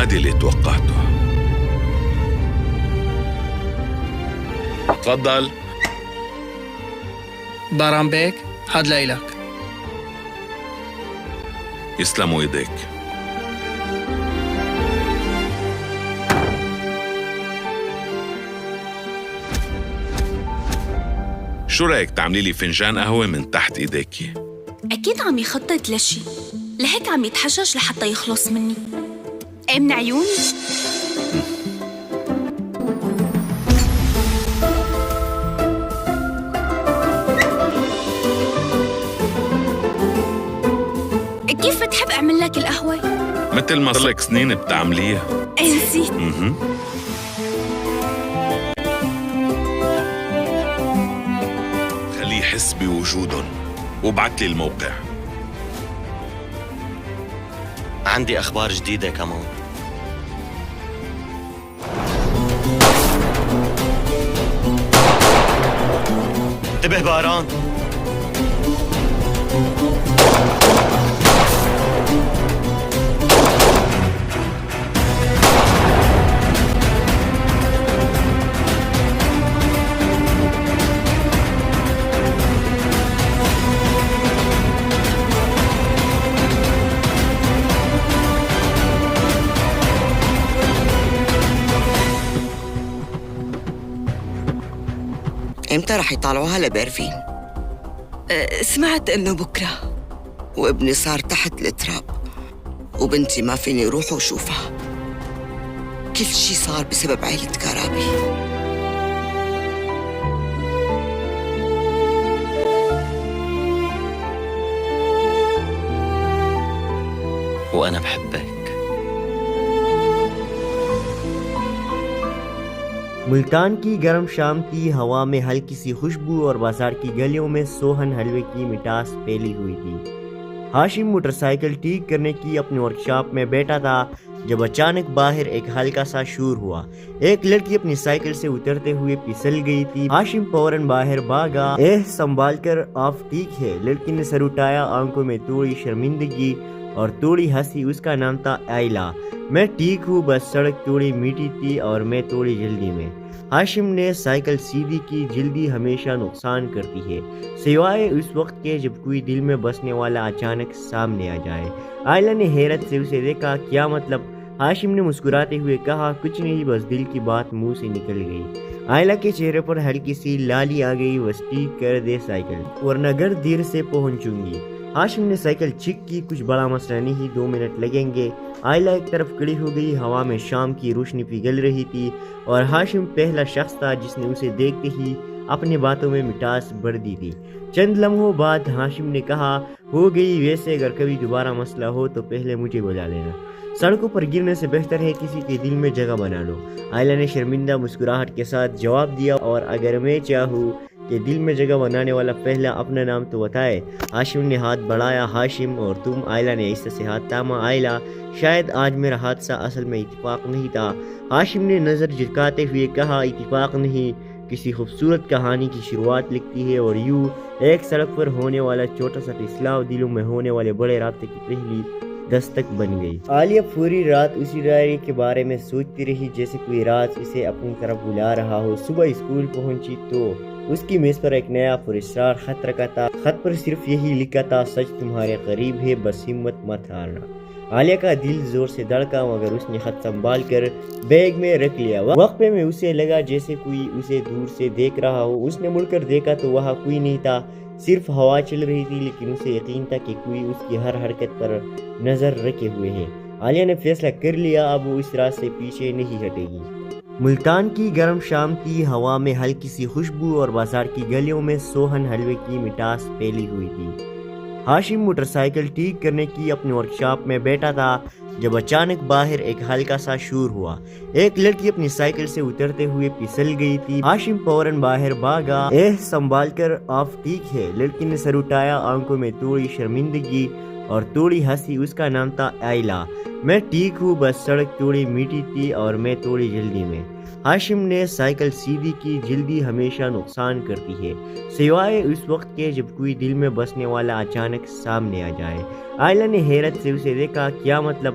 هذا اللي توقعته. تفضل. باران بيك، هاد لإلك. يسلموا ايديك. شو رأيك تعملي لي فنجان قهوة من تحت ايديكي؟ أكيد عم يخطط لشي، لهيك عم يتحجج لحتى يخلص مني. إيه من عيوني؟ كيف بتحب أعمل لك القهوة؟ مثل ما صار لك سنين بتعمليها. إيه نسيت. خليه يحس بوجودهم وابعت لي الموقع. عندي أخبار جديدة كمان. انتبه باران. امتى رح يطالعوها لبيرفين؟ سمعت انه بكره. وابني صار تحت التراب، وبنتي ما فيني روح وشوفها. كل شي صار بسبب عيلة كرابي. وأنا بحبك. ملتان کی گرم شام کی ہوا میں ہلکی سی خوشبو اور بازار کی گلیوں میں سوہن حلوے کی مٹاس پھیلی ہوئی تھی۔ ہاشم موٹر سائیکل ٹھیک کرنے کی اپنی ورکشاپ میں بیٹھا تھا جب اچانک باہر ایک ہلکا سا شور ہوا۔ ایک لڑکی اپنی سائیکل سے اترتے ہوئے پھسل گئی تھی۔ ہاشم فوراً باہر بھاگا۔ سنبھال کر، آپ ٹھیک ہے؟ لڑکی نے سر اٹھایا، آنکھوں میں تھوڑی شرمندگی اور تھوڑی ہنسی۔ اس کا نام تھا آئلہ۔ میں ٹھیک ہوں، بس سڑک تھوڑی میٹھی تھی اور میں تھوڑی جلدی میں۔ ہاشم نے سائیکل سیدھی کی۔ جلدی ہمیشہ نقصان کرتی ہے، سوائے اس وقت کے جب کوئی دل میں بسنے والا اچانک سامنے آ جائے۔ آئلہ نے حیرت سے اسے دیکھا۔ کیا مطلب؟ ہاشم نے مسکراتے ہوئے کہا، کچھ نہیں، بس دل کی بات منہ سے نکل گئی۔ آئلہ کے چہرے پر ہلکی سی لالی آ گئی۔ بس ٹھیک کر دے سائیکل، ورنہ گھر دیر سے پہنچوں گی۔ ہاشم نے سائیکل چیک کی۔ کچھ بڑا مسئلہ نہیں، 2 منٹ لگیں گے۔ آئلہ ایک طرف کھڑی ہو گئی۔ ہوا میں شام کی روشنی پگھل رہی تھی اور ہاشم پہلا شخص تھا جس نے اسے دیکھتے ہی اپنی باتوں میں مٹاس بھر دی تھی۔ چند لمحوں بعد ہاشم نے کہا، ہو گئی، ویسے اگر کبھی دوبارہ مسئلہ ہو تو پہلے مجھے بلا لینا۔ سڑکوں پر گرنے سے بہتر ہے کسی کے دل میں جگہ بنا لو۔ آئلہ نے شرمندہ مسکراہٹ کے ساتھ جواب دیا، اور اگر میں چاہوں کہ دل میں جگہ بنانے والا پہلا اپنا نام تو بتائے۔ ہاشم نے ہاتھ بڑھایا۔ ہاشم اور تم؟ آئلہ نے آہستہ سے ہاتھ تھاما۔ آئلہ، شاید آج میرا حادثہ اصل میں اتفاق نہیں تھا۔ ہاشم نے نظر جھکاتے ہوئے کہا، اتفاق نہیں، کسی خوبصورت کہانی کی شروعات لکھتی ہے، اور یوں ایک سڑک پر ہونے والا چھوٹا سا اصلاح دلوں میں ہونے والے بڑے رابطے کی پہلی دستک بن گئی۔ عالیہ پوری رات اسی ڈائری کے بارے میں سوچتی رہی، جیسے کوئی راز اسے اپنی طرف بلا رہا ہو۔ صبح اسکول پہنچی تو اس کی میز پر ایک نیا پراسرار خط رکھا تھا۔ خط پر صرف یہی لکھا تھا، سچ تمہارے قریب ہے، بس ہمت مت ہارنا۔ عالیہ کا دل زور سے دھڑکا، مگر اس نے خط سنبھال کر بیگ میں رکھ لیا۔ وقفے میں اسے لگا جیسے کوئی اسے دور سے دیکھ رہا ہو۔ اس نے مڑ کر دیکھا تو وہاں کوئی نہیں تھا، صرف ہوا چل رہی تھی، لیکن اسے یقین تھا کہ کوئی اس کی ہر حرکت پر نظر رکھے ہوئے ہے۔ عالیہ نے فیصلہ کر لیا، اب وہ اس راز سے پیچھے نہیں ہٹے گی۔ ملتان کی گرم شام کی ہوا میں ہلکی سی خوشبو اور بازار کی گلیوں میں سوہن حلوے کی مٹاس پھیلی ہوئی تھی۔ ہاشم موٹر سائیکل ٹھیک کرنے کی اپنی ورکشاپ میں بیٹھا تھا جب اچانک باہر ایک ہلکا سا شور ہوا۔ ایک لڑکی اپنی سائیکل سے اترتے ہوئے پھسل گئی تھی۔ ہاشم فوراً باہر بھاگا۔ سنبھال کر، آپ ٹھیک ہے؟ لڑکی نے سر اٹھایا، آنکھوں میں تھوڑی شرمندگی اور تھوڑی ہنسی۔ اس کا نام تھا آئلہ۔ میں ٹھیک ہوں، بس سڑک تھوڑی میٹھی تھی اور میں تھوڑی جلدی میں۔ ہاشم نے سائیکل سیدھی کی۔ جلدی ہمیشہ نقصان کرتی ہے، سوائے اس وقت کے جب کوئی دل میں بسنے والا اچانک سامنے آ جائے۔ آئلہ نے حیرت سے اسے دیکھا۔ کیا مطلب؟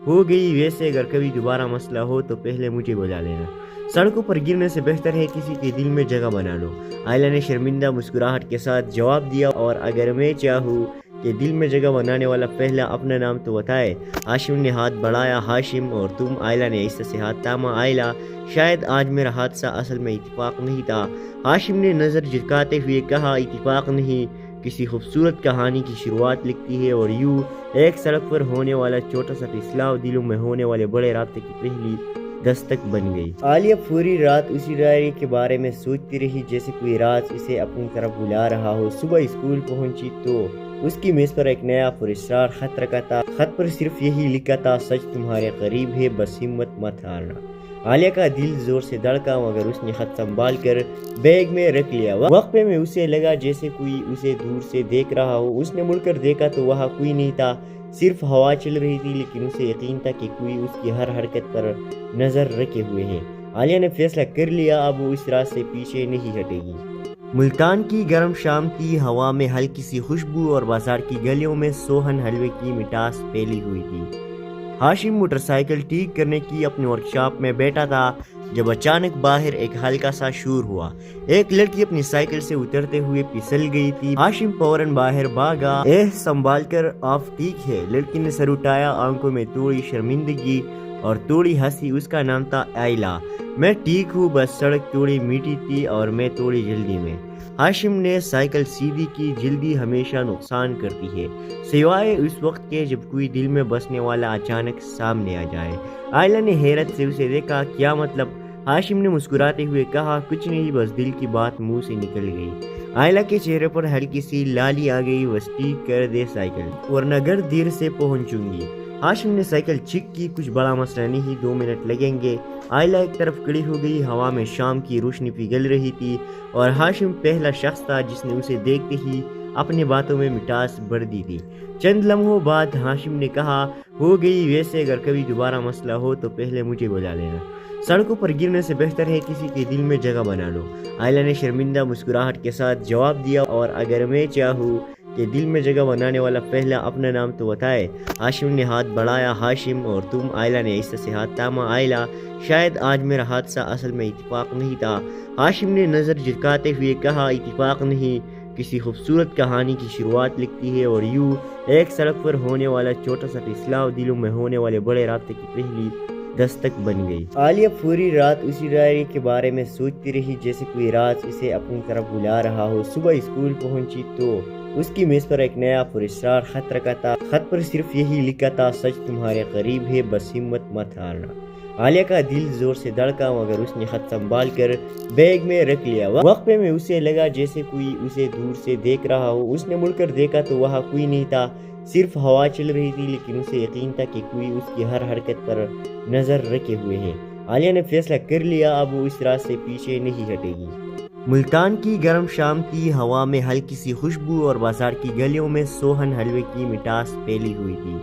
ہو گئی، ویسے اگر کبھی دوبارہ مسئلہ ہو تو پہلے مجھے بلا لینا۔ سڑکوں پر گرنے سے بہتر ہے کسی کے دل میں جگہ بنا لو، آئلہ نے شرمندہ مسکراہٹ کے ساتھ جواب دیا، اور اگر میں چاہوں کہ دل میں جگہ بنانے والا پہلا اپنا نام تو بتائے۔ ہاشم نے ہاتھ بڑھایا، ہاشم اور تم؟ آئلہ نے آہستہ سے ہاتھ تھاما۔ آئلہ، شاید آج میرا حادثہ اصل میں اتفاق نہیں تھا، ہاشم نے نظر جھکاتے ہوئے کہا۔ اتفاق نہیں، کسی خوبصورت کہانی کی شروعات لکھتی ہے، اور یوں ایک سڑک پر ہونے والا چھوٹا سا فیصلہ دلوں میں ہونے والے بڑے رابطے کی پہلی دستک بن گئی۔ عالیہ پوری رات اسی ڈائری کے بارے میں سوچتی رہی، جیسے کوئی راز اسے اپنی طرف بلا رہا ہو۔ صبح اسکول پہنچی تو اس کی میز پر ایک نیا پراسرار خط رکھا تھا۔ خط پر صرف یہی لکھا تھا، سچ تمہارے قریب ہے، بس ہمت مت ہارنا۔ عالیہ کا دل زور سے دھڑکا، مگر اس نے خط سنبھال کر بیگ میں رکھ لیا۔ وقفے میں اسے لگا جیسے کوئی اسے دور سے دیکھ رہا ہو۔ اس نے مڑ کر دیکھا تو وہاں کوئی نہیں تھا، صرف ہوا چل رہی تھی، لیکن اسے یقین تھا کہ کوئی اس کی ہر حرکت پر نظر رکھے ہوئے ہے۔ عالیہ نے فیصلہ کر لیا، اب وہ اس راز سے پیچھے نہیں ہٹے گی۔ ملتان کی گرم شام تھی، ہوا میں ہلکی سی خوشبو اور بازار کی گلیوں میں سوہن حلوے کی مٹاس پھیلی ہوئی تھی۔ ہاشم موٹر سائیکل ٹھیک کرنے کی اپنی ورکشاپ میں بیٹھا تھا جب اچانک باہر ایک ہلکا سا شور ہوا۔ ایک لڑکی اپنی سائیکل سے اترتے ہوئے پھسل گئی تھی۔ ہاشم فوراً باہر بھاگا۔ سنبھال کر، آپ ٹھیک ہے؟ لڑکی نے سر اٹھایا، آنکھوں میں تھوڑی شرمندگی اور تھوڑی ہنسی۔ اس کا نام تھا آئلہ۔ میں ٹھیک ہوں، بس سڑک تھوڑی میٹھی تھی اور میں تھوڑی جلدی میں۔ ہاشم نے سائیکل سیدھی کی۔ جلدی ہمیشہ نقصان کرتی ہے، سوائے اس وقت کے جب کوئی دل میں بسنے والا اچانک سامنے آ جائے۔ آئلہ نے حیرت سے اسے دیکھا۔ کیا مطلب؟ ہاشم نے مسکراتے ہوئے کہا۔ کچھ نہیں، بس دل کی بات منہ سے نکل گئی۔ آئلہ کے چہرے پر ہلکی سی لالی آ گئی۔ بس ٹھیک کر دے سائیکل، ورنہ گھر دیر سے پہنچوں گی۔ ہاشم نے سائیکل چیک کی۔ کچھ بڑا مسئلہ نہیں، 2 منٹ لگیں گے۔ آئلہ ایک طرف کھڑی ہو گئی۔ ہوا میں شام کی روشنی پگھل رہی تھی، اور ہاشم پہلا شخص تھا جس نے اسے دیکھتے ہی اپنی باتوں میں مٹاس بھر دی تھی۔ چند لمحوں بعد ہاشم نے کہا، ہو گئی، ویسے اگر کبھی دوبارہ مسئلہ ہو تو پہلے مجھے بلا لینا۔ سڑکوں پر گرنے سے بہتر ہے کسی کے دل میں جگہ بنا لو، آئلہ نے شرمندہ مسکراہٹ کے ساتھ جواب دیا، اور اگر میں چاہوں کہ دل میں جگہ بنانے والا پہلا اپنا نام تو بتائے۔ ہاشم نے ہاتھ بڑھایا، ہاشم اور تم؟ آئلہ نے آہستہ سے ہاتھ تھاما۔ آئلہ، شاید آج میرا حادثہ اصل میں اتفاق نہیں تھا، ہاشم نے نظر جھکاتے ہوئے کہا۔ اتفاق نہیں، کسی خوبصورت کہانی کی شروعات لکھتی ہے، اور یوں ایک سڑک پر ہونے والا چھوٹا سا فیصلہ دلوں میں ہونے والے بڑے رابطے کی پہلی دستک بن گئی۔ عالیہ پوری رات اسی ڈائری کے بارے میں سوچتی رہی، جیسے کوئی راز اسے اپنی طرف بلا رہا ہو۔ صبح اسکول پہنچی تو اس کی میز پر ایک نیا پراسرار خط رکھا تھا۔ خط پر صرف یہی لکھا تھا، سچ تمہارے قریب ہے، بس ہمت مت ہارنا۔ عالیہ کا دل زور سے دھڑکا، مگر اس نے خط سنبھال کر بیگ میں رکھ لیا۔ وقفے میں اسے لگا جیسے کوئی اسے دور سے دیکھ رہا ہو۔ اس نے مڑ کر دیکھا تو وہاں کوئی نہیں تھا، صرف ہوا چل رہی تھی، لیکن اسے یقین تھا کہ کوئی اس کی ہر حرکت پر نظر رکھے ہوئے ہے۔ عالیہ نے فیصلہ کر لیا، اب وہ اس راز سے پیچھے نہیں ہٹے گی۔ ملتان کی گرم شام تھی، ہوا میں ہلکی سی خوشبو اور بازار کی گلیوں میں سوہن حلوے کی مٹاس پھیلی ہوئی تھی۔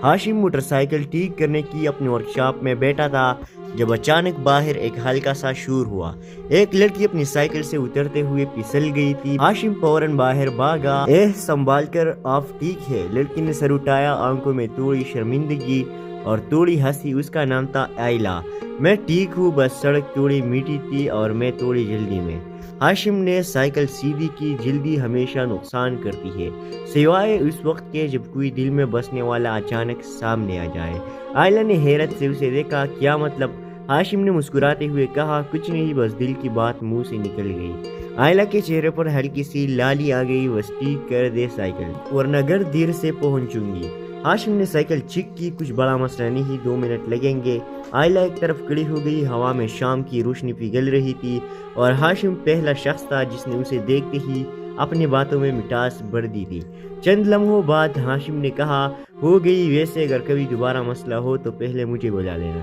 ہاشم موٹر سائیکل ٹھیک کرنے کی اپنی ورکشاپ میں بیٹھا تھا جب اچانک باہر ایک ہلکا سا شور ہوا۔ ایک لڑکی اپنی سائیکل سے اترتے ہوئے پھسل گئی تھی۔ ہاشم فوراً باہر بھاگا۔ سنبھال کر، آپ ٹھیک ہے؟ لڑکی نے سر اٹھایا، آنکھوں میں تھوڑی شرمندگی اور تھوڑی ہنسی۔ اس کا نام تھا آئلہ۔ میں ٹھیک ہوں، بس سڑک تھوڑی میٹھی تھی اور میں تھوڑی جلدی میں۔ ہاشم نے سائیکل سیدھی کی۔ جلدی ہمیشہ نقصان کرتی ہے، سوائے اس وقت کے جب کوئی دل میں بسنے والا اچانک سامنے آ جائے۔ آئلہ نے حیرت سے اسے دیکھا۔ کیا مطلب؟ ہاشم نے مسکراتے ہوئے کہا۔ کچھ نہیں، بس دل کی بات منہ سے نکل گئی۔ آئلہ کے چہرے پر ہلکی سی لالی آ گئی۔ بس ٹھیک کر دے سائیکل، ورنہ گھر دیر سے پہنچوں گی۔ ہاشم نے سائیکل چیک کی۔ کچھ بڑا مسئلہ نہیں، 2 منٹ لگیں گے۔ آئلہ ایک طرف کھڑی ہو گئی۔ ہوا میں شام کی روشنی پگھل رہی تھی، اور ہاشم پہلا شخص تھا جس نے اسے دیکھتے ہی اپنی باتوں میں مٹاس بھر دی تھی۔ چند لمحوں بعد ہاشم نے کہا، ہو گئی، ویسے اگر کبھی دوبارہ مسئلہ ہو تو پہلے مجھے بلا لینا۔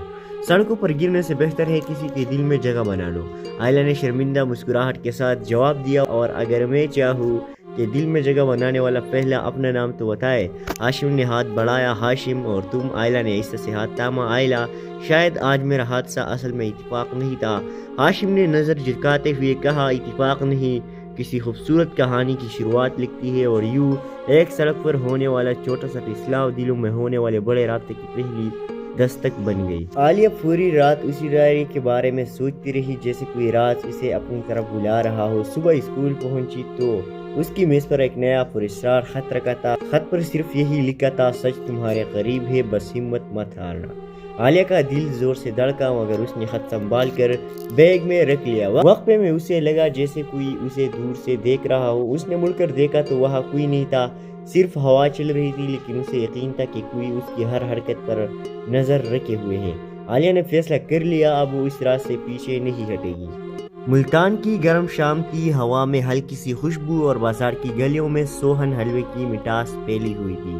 سڑکوں پر گرنے سے بہتر ہے کسی کے دل میں جگہ بنا لو، آئلہ نے شرمندہ مسکراہٹ کے ساتھ جواب دیا، اور اگر میں چاہوں کہ دل میں جگہ بنانے والا پہلا اپنا نام تو بتائے۔ ہاشم نے ہاتھ بڑھایا، ہاشم اور تم؟ آئلہ نے آہستہ سے ہاتھ تھاما۔ آئلہ، شاید آج میرا حادثہ اصل میں اتفاق نہیں تھا، ہاشم نے نظر جھکاتے ہوئے کہا۔ اتفاق نہیں، کسی خوبصورت کہانی کی شروعات لکھتی ہے اور یوں ایک سڑک پر ہونے والا چھوٹا سا فیصلہ دلوں میں ہونے والے بڑے رابطے کی پہلی دستک بن گئی۔ عالیہ پوری رات اسی ڈائری کے بارے میں سوچتی رہی جیسے کوئی راز اسے اپنی طرف بلا رہا ہو۔ صبح اسکول پہنچی تو اس کی میز پر ایک نیا پراسرار خط رکھا تھا۔ خط پر صرف یہی لکھا تھا، سچ تمہارے قریب ہے، بس ہمت مت ہارنا۔ عالیہ کا دل زور سے دھڑکا مگر اس نے خط سنبھال کر بیگ میں رکھ لیا۔ وقفے میں اسے لگا جیسے کوئی اسے دور سے دیکھ رہا ہو۔ اس نے مڑ کر دیکھا تو وہاں کوئی نہیں تھا، صرف ہوا چل رہی تھی، لیکن اسے یقین تھا کہ کوئی اس کی ہر حرکت پر نظر رکھے ہوئے ہے۔ عالیہ نے فیصلہ کر لیا، اب وہ اس راز سے پیچھے نہیں ہٹے گی۔ ملتان کی گرم شام کی ہوا میں ہلکی سی خوشبو اور بازار کی گلیوں میں سوہن حلوے کی مٹاس پھیلی ہوئی تھی۔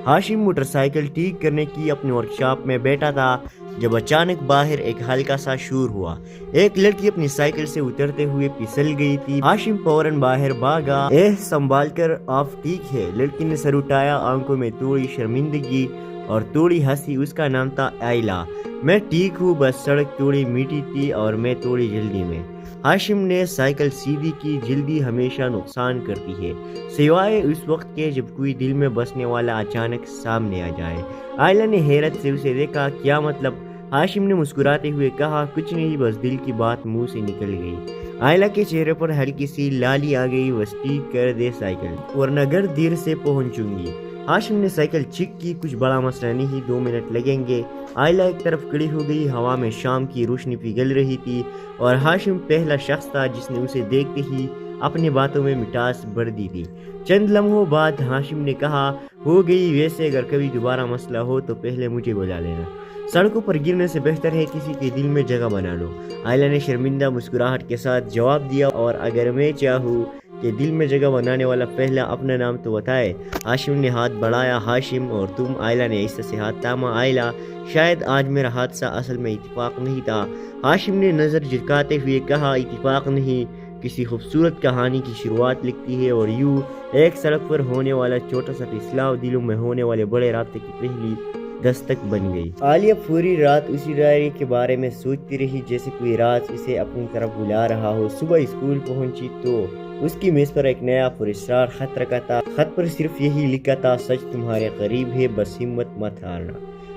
ہاشم موٹر سائیکل ٹھیک کرنے کی اپنی ورکشاپ میں بیٹھا تھا جب اچانک باہر ایک ہلکا سا شور ہوا۔ ایک لڑکی اپنی سائیکل سے اترتے ہوئے پھسل گئی تھی۔ ہاشم فوراً باہر بھاگا۔ سنبھال کر، آپ ٹھیک ہے؟ لڑکی نے سر اٹھایا، آنکھوں میں تھوڑی شرمندگی اور تھوڑی ہنسی۔ اس کا نام تھا آئلہ۔ میں ٹھیک ہوں، بس سڑک تھوڑی میٹھی تھی اور میں تھوڑی جلدی میں۔ ہاشم نے سائیکل سیدھی کی۔ جلدی ہمیشہ نقصان کرتی ہے، سوائے اس وقت کے جب کوئی دل میں بسنے والا اچانک سامنے آ جائے۔ آئلہ نے حیرت سے اسے دیکھا۔ کیا مطلب؟ ہاشم نے مسکراتے ہوئے کہا، کچھ نہیں، بس دل کی بات منہ سے نکل گئی۔ آئلہ کے چہرے پر ہلکی سی لالی آ گئی۔ بس ٹھیک کر دے سائیکل ورنہ گھر دیر سے پہنچوں گی۔ ہاشم نے سائیکل چیک کی۔ کچھ بڑا مسئلہ نہیں، 2 منٹ لگیں گے۔ آئلہ ایک طرف کھڑی ہو گئی۔ ہوا میں شام کی روشنی پگھل رہی تھی اور ہاشم پہلا شخص تھا جس نے اسے دیکھتے ہی اپنی باتوں میں مٹاس بھر دی تھی۔ چند لمحوں بعد ہاشم نے کہا، ہو گئی، ویسے اگر کبھی دوبارہ مسئلہ ہو تو پہلے مجھے بلا لینا۔ سڑکوں پر گرنے سے بہتر ہے کسی کے دل میں جگہ بنا لو۔ آئلہ نے شرمندہ مسکراہٹ کے ساتھ جواب دیا، اور اگر میں چاہوں کہ دل میں جگہ بنانے والا پہلا اپنا نام تو بتائے۔ ہاشم نے ہاتھ بڑھایا۔ ہاشم اور تم؟ آئلہ نے آہستہ سے ہاتھ تھاما۔ آئلہ، شاید آج میرا حادثہ اصل میں اتفاق نہیں تھا۔ ہاشم نے نظر جھکاتے ہوئے کہا، اتفاق نہیں، کسی خوبصورت کہانی کی شروعات لکھتی ہے اور یوں ایک سڑک پر ہونے والا چھوٹا سا فیصلہ دلوں میں ہونے والے بڑے رابطے کی پہلی دستک بن گئی۔ عالیہ پوری رات اسی ڈائری کے بارے میں سوچتی رہی جیسے کوئی راز اسے اپنی طرف بلا رہا ہو۔ صبح اسکول پہنچی تو اس کی میز پر ایک نیا پراسرار خط رکھا تھا۔ خط پر صرف یہی لکھا تھا، سچ تمہارے قریب ہے، بس ہمت مت ہارنا۔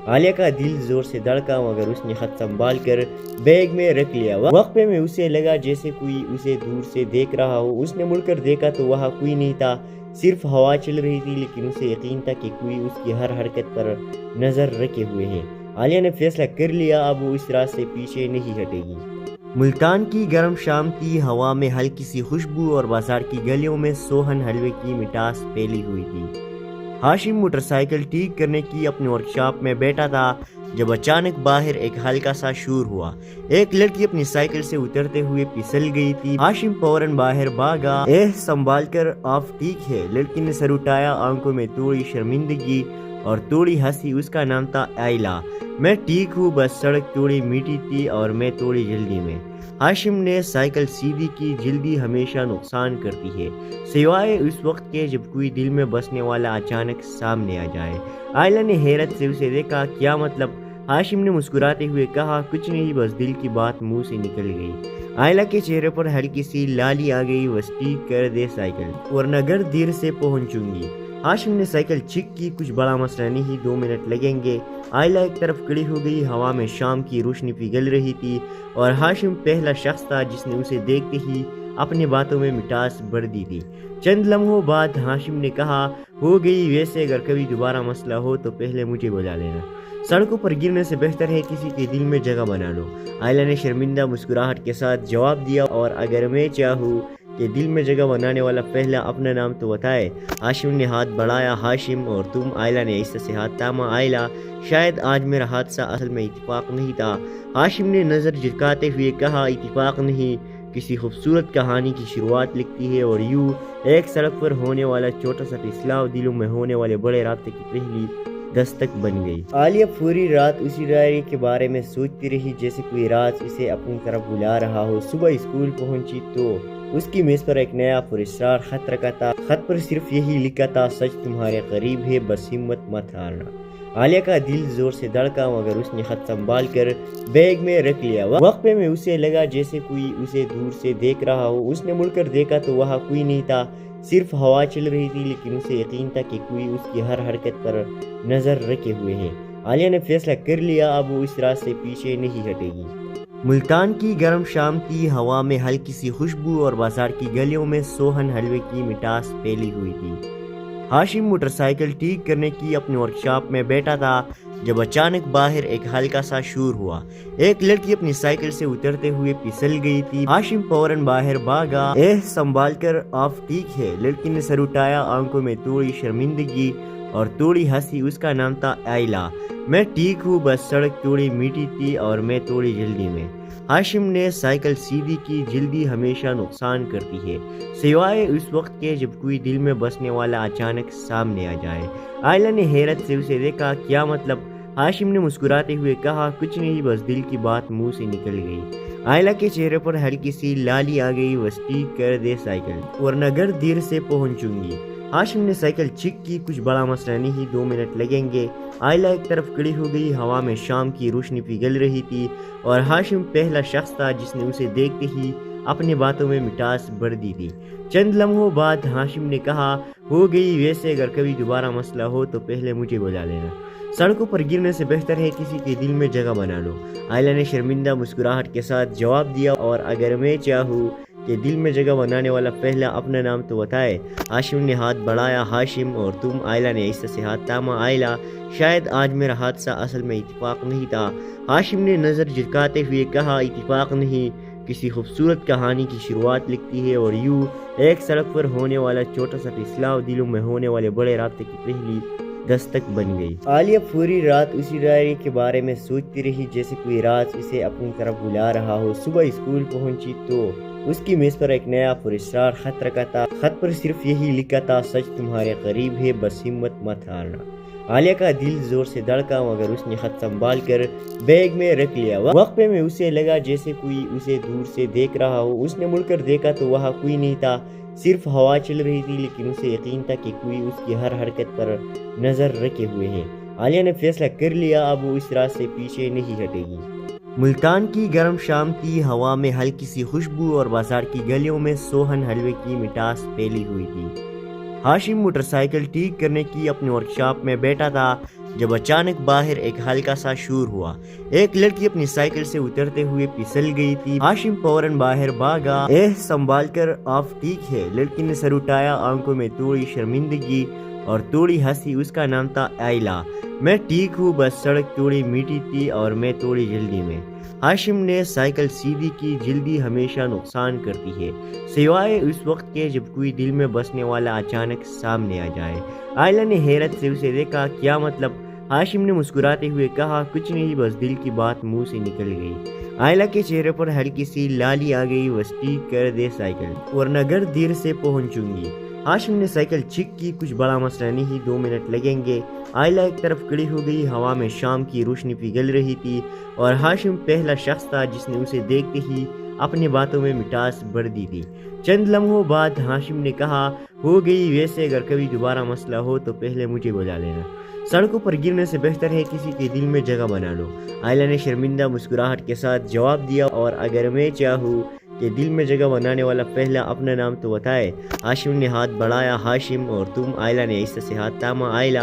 عالیہ کا دل زور سے دھڑکا مگر اس نے خط سنبھال کر بیگ میں رکھ لیا۔ وقفے میں اسے لگا جیسے کوئی اسے دور سے دیکھ رہا ہو۔ اس نے مڑ کر دیکھا تو وہاں کوئی نہیں تھا، صرف ہوا چل رہی تھی، لیکن اسے یقین تھا کہ کوئی اس کی ہر حرکت پر نظر رکھے ہوئے ہے۔ عالیہ نے فیصلہ کر لیا، اب وہ اس راز سے پیچھے نہیں ہٹے گی۔ ملتان کی گرم شام کی ہوا میں ہلکی سی خوشبو اور بازار کی گلیوں میں سوہن حلوے کی مٹاس پھیلی ہوئی تھی۔ ہاشم موٹر سائیکل ٹھیک کرنے کی اپنی ورکشاپ میں بیٹھا تھا جب اچانک باہر ایک ہلکا سا شور ہوا۔ ایک لڑکی اپنی سائیکل سے اترتے ہوئے پھسل گئی تھی۔ ہاشم فوراً باہر بھاگا۔ سنبھال کر، آپ ٹھیک ہے؟ لڑکی نے سر اٹھایا، آنکھوں میں تھوڑی شرمندگی اور تھوڑی ہنسی۔ اس کا نام تھا آئلہ۔ میں ٹھیک ہوں، بس سڑک تھوڑی میٹھی تھی اور میں تھوڑی جلدی میں۔ ہاشم نے سائیکل سیدھی کی۔ جلدی ہمیشہ نقصان کرتی ہے، سوائے اس وقت کے جب کوئی دل میں بسنے والا اچانک سامنے آ جائے۔ آئلہ نے حیرت سے اسے دیکھا۔ کیا مطلب؟ ہاشم نے مسکراتے ہوئے کہا، کچھ نہیں، بس دل کی بات منہ سے نکل گئی۔ آئلہ کے چہرے پر ہلکی سی لالی آ گئی۔ بس ٹھیک کر دے سائیکل ورنہ گھر دیر سے پہنچوں گی۔ ہاشم نے سائیکل چیک کی۔ کچھ بڑا مسئلہ نہیں، 2 منٹ لگیں گے۔ آئلہ ایک طرف کھڑی ہو گئی۔ ہوا میں شام کی روشنی پگھل رہی تھی اور ہاشم پہلا شخص تھا جس نے اسے دیکھتے ہی اپنی باتوں میں مٹاس بھر دی تھی۔ چند لمحوں بعد ہاشم نے کہا، ہو گئی، ویسے اگر کبھی دوبارہ مسئلہ ہو تو پہلے مجھے بلا لینا۔ سڑکوں پر گرنے سے بہتر ہے کسی کے دل میں جگہ بنا لو۔ آئلہ نے شرمندہ مسکراہٹ کے ساتھ جواب دیا، اور اگر میں چاہوں کہ دل میں جگہ بنانے والا پہلا اپنا نام تو بتائے۔ ہاشم نے ہاتھ بڑھایا۔ ہاشم اور تم؟ آئلہ نے آہستہ سے ہاتھ تھاما۔ آئلہ، شاید آج میرا حادثہ اصل میں اتفاق نہیں تھا۔ ہاشم نے نظر جھکاتے ہوئے کہا، اتفاق نہیں، کسی خوبصورت کہانی کی شروعات لکھتی ہے اور یوں ایک سڑک پر ہونے والا چھوٹا سا فیصلہ دلوں میں ہونے والے بڑے رابطے کی پہلی دستک بن گئی۔ عالیہ پوری رات اسی ڈائری کے بارے میں سوچتی رہی جیسے کوئی راز اسے اپنی طرف بلا رہا ہو۔ صبح اسکول پہنچی تو اس کی میز پر ایک نیا پراسرار خط رکھا تھا۔ خط پر صرف یہی لکھا تھا، سچ تمہارے قریب ہے، بس ہمت مت ہارنا۔ عالیہ کا دل زور سے دھڑکا مگر اس نے خط سنبھال کر بیگ میں رکھ لیا۔ وقفے میں اسے لگا جیسے کوئی اسے دور سے دیکھ رہا ہو۔ اس نے مڑ کر دیکھا تو وہاں کوئی نہیں تھا، صرف ہوا چل رہی تھی، لیکن اسے یقین تھا کہ کوئی اس کی ہر حرکت پر نظر رکھے ہوئے ہے۔ عالیہ نے فیصلہ کر لیا اب وہ اس راز سے پیچھے نہیں ہٹے گی۔ ملتان کی گرم شام کی ہوا میں ہلکی سی خوشبو اور بازار کی گلیوں میں سوہن حلوے کی مٹاس پھیلی ہوئی تھی۔ ہاشم موٹر سائیکل ٹھیک کرنے کی اپنی ورکشاپ میں بیٹھا تھا جب اچانک باہر ایک ہلکا سا شور ہوا۔ ایک لڑکی اپنی سائیکل سے اترتے ہوئے پھسل گئی تھی۔ ہاشم فوراً باہر بھاگا۔ سنبھال کر، آپ ٹھیک ہے؟ لڑکی نے سر اٹھایا، آنکھوں میں تھوڑی شرمندگی اور تھوڑی ہنسی۔ اس کا نام تھا آئلہ۔ میں ٹھیک ہوں، بس سڑک تھوڑی میٹھی تھی اور میں تھوڑی جلدی میں۔ ہاشم نے سائیکل سیدھی کی۔ جلدی ہمیشہ نقصان کرتی ہے، سوائے اس وقت کے جب کوئی دل میں بسنے والا اچانک سامنے آ جائے۔ آئلہ نے حیرت سے اسے دیکھا۔ کیا مطلب؟ ہاشم نے مسکراتے ہوئے کہا، کچھ نہیں، بس دل کی بات منہ سے نکل گئی۔ آئلہ کے چہرے پر ہلکی سی لالی آ گئی۔ بس ٹھیک کر دے سائیکل، ورنہ گھر دیر سے پہنچوں گی۔ ہاشم نے سائیکل چیک کی۔ کچھ بڑا مسئلہ نہیں، 2 منٹ لگیں گے۔ آئلہ ایک طرف کھڑی ہو گئی۔ ہوا میں شام کی روشنی پگھل رہی تھی اور ہاشم پہلا شخص تھا جس نے اسے دیکھتے ہی اپنی باتوں میں مٹاس بھر دی تھی۔ چند لمحوں بعد ہاشم نے کہا، ہو گئی، ویسے اگر کبھی دوبارہ مسئلہ ہو تو پہلے مجھے بلا لینا۔ سڑکوں پر گرنے سے بہتر ہے کسی کے دل میں جگہ بنا لو۔ آئلہ نے شرمندہ مسکراہٹ کے ساتھ جواب دیا، اور اگر میں چاہوں کہ دل میں جگہ بنانے والا پہلا اپنا نام تو بتائے۔ ہاشم نے ہاتھ بڑھایا۔ ہاشم اور تم؟ آئلہ نے ایسا سے ہاتھ تھاما۔ آئلہ، شاید آج میرا حادثہ اصل میں اتفاق نہیں تھا۔ ہاشم نے نظر جھکاتے ہوئے کہا، اتفاق نہیں، کسی خوبصورت کہانی کی شروعات لکھتی ہے، اور یوں ایک سڑک پر ہونے والا چھوٹا سا فیصلہ دلوں میں ہونے والے بڑے رابطے کی پہلی دستک بن گئی۔ عالیہ پوری رات اسی ڈائری کے بارے میں سوچتی رہی، جیسے کوئی راز اسے اپنی طرف بلا رہا ہو۔ صبح اسکول پہنچی تو اس کی میز پر ایک نیا پراسرار خط رکھا تھا۔ خط پر صرف یہی لکھا تھا، سچ تمہارے قریب ہے، بس ہمت مت ہارنا۔ عالیہ کا دل زور سے دھڑکا مگر اس نے خط سنبھال کر بیگ میں رکھ لیا۔ وقفے میں اسے لگا جیسے کوئی اسے دور سے دیکھ رہا ہو۔ اس نے مڑ کر دیکھا تو وہاں کوئی نہیں تھا، صرف ہوا چل رہی تھی، لیکن اسے یقین تھا کہ کوئی اس کی ہر حرکت پر نظر رکھے ہوئے ہے۔ عالیہ نے فیصلہ کر لیا اب وہ اس راز سے پیچھے نہیں ہٹے گی۔ ملتان کی گرم شام کی ہوا میں ہلکی سی خوشبو اور بازار کی گلیوں میں سوہن حلوے کی مٹاس پھیلی ہوئی تھی۔ ہاشم موٹر سائیکل ٹھیک کرنے کی اپنی ورکشاپ میں بیٹھا تھا جب اچانک باہر ایک ہلکا سا شور ہوا۔ ایک لڑکی اپنی سائیکل سے اترتے ہوئے پھسل گئی تھی۔ ہاشم فوراً باہر بھاگا۔ سنبھال کر، آپ ٹھیک ہے؟ لڑکی نے سر اٹھایا، آنکھوں میں تھوڑی شرمندگی اور تھوڑی ہنسی۔ اس کا نام تھا آئلہ۔ میں ٹھیک ہوں، بس سڑک تھوڑی میٹھی تھی اور میں تھوڑی جلدی میں۔ ہاشم نے سائیکل سیدھی کی۔ جلدی ہمیشہ نقصان کرتی ہے، سوائے اس وقت کے جب کوئی دل میں بسنے والا اچانک سامنے آ جائے۔ آئلہ نے حیرت سے اسے دیکھا۔ کیا مطلب؟ ہاشم نے مسکراتے ہوئے کہا، کچھ نہیں، بس دل کی بات منہ سے نکل گئی۔ آئلہ کے چہرے پر ہلکی سی لالی آ گئی۔ بس ٹھیک کر دے سائیکل، ورنہ گھر دیر سے پہنچوں گی۔ ہاشم نے سائیکل چیک کی۔ کچھ بڑا مسئلہ نہیں، 2 منٹ لگیں گے۔ آئلہ ایک طرف کھڑی ہو گئی۔ ہوا میں شام کی روشنی پگھل رہی تھی اور ہاشم پہلا شخص تھا جس نے اسے دیکھتے ہی اپنی باتوں میں مٹاس بھر دی تھی۔ چند لمحوں بعد ہاشم نے کہا، ہو گئی، ویسے اگر کبھی دوبارہ مسئلہ ہو تو پہلے مجھے بلا لینا۔ سڑکوں پر گرنے سے بہتر ہے کسی کے دل میں جگہ بنا لو۔ آئلہ نے شرمندہ مسکراہٹ کے ساتھ جواب دیا، اور اگر میں چاہوں کہ دل میں جگہ بنانے والا پہلا اپنا نام تو بتائے۔ ہاشم نے ہاتھ بڑھایا۔ ہاشم اور تم؟ آئلہ نے ایسا سے ہاتھ تھاما۔ آئلہ،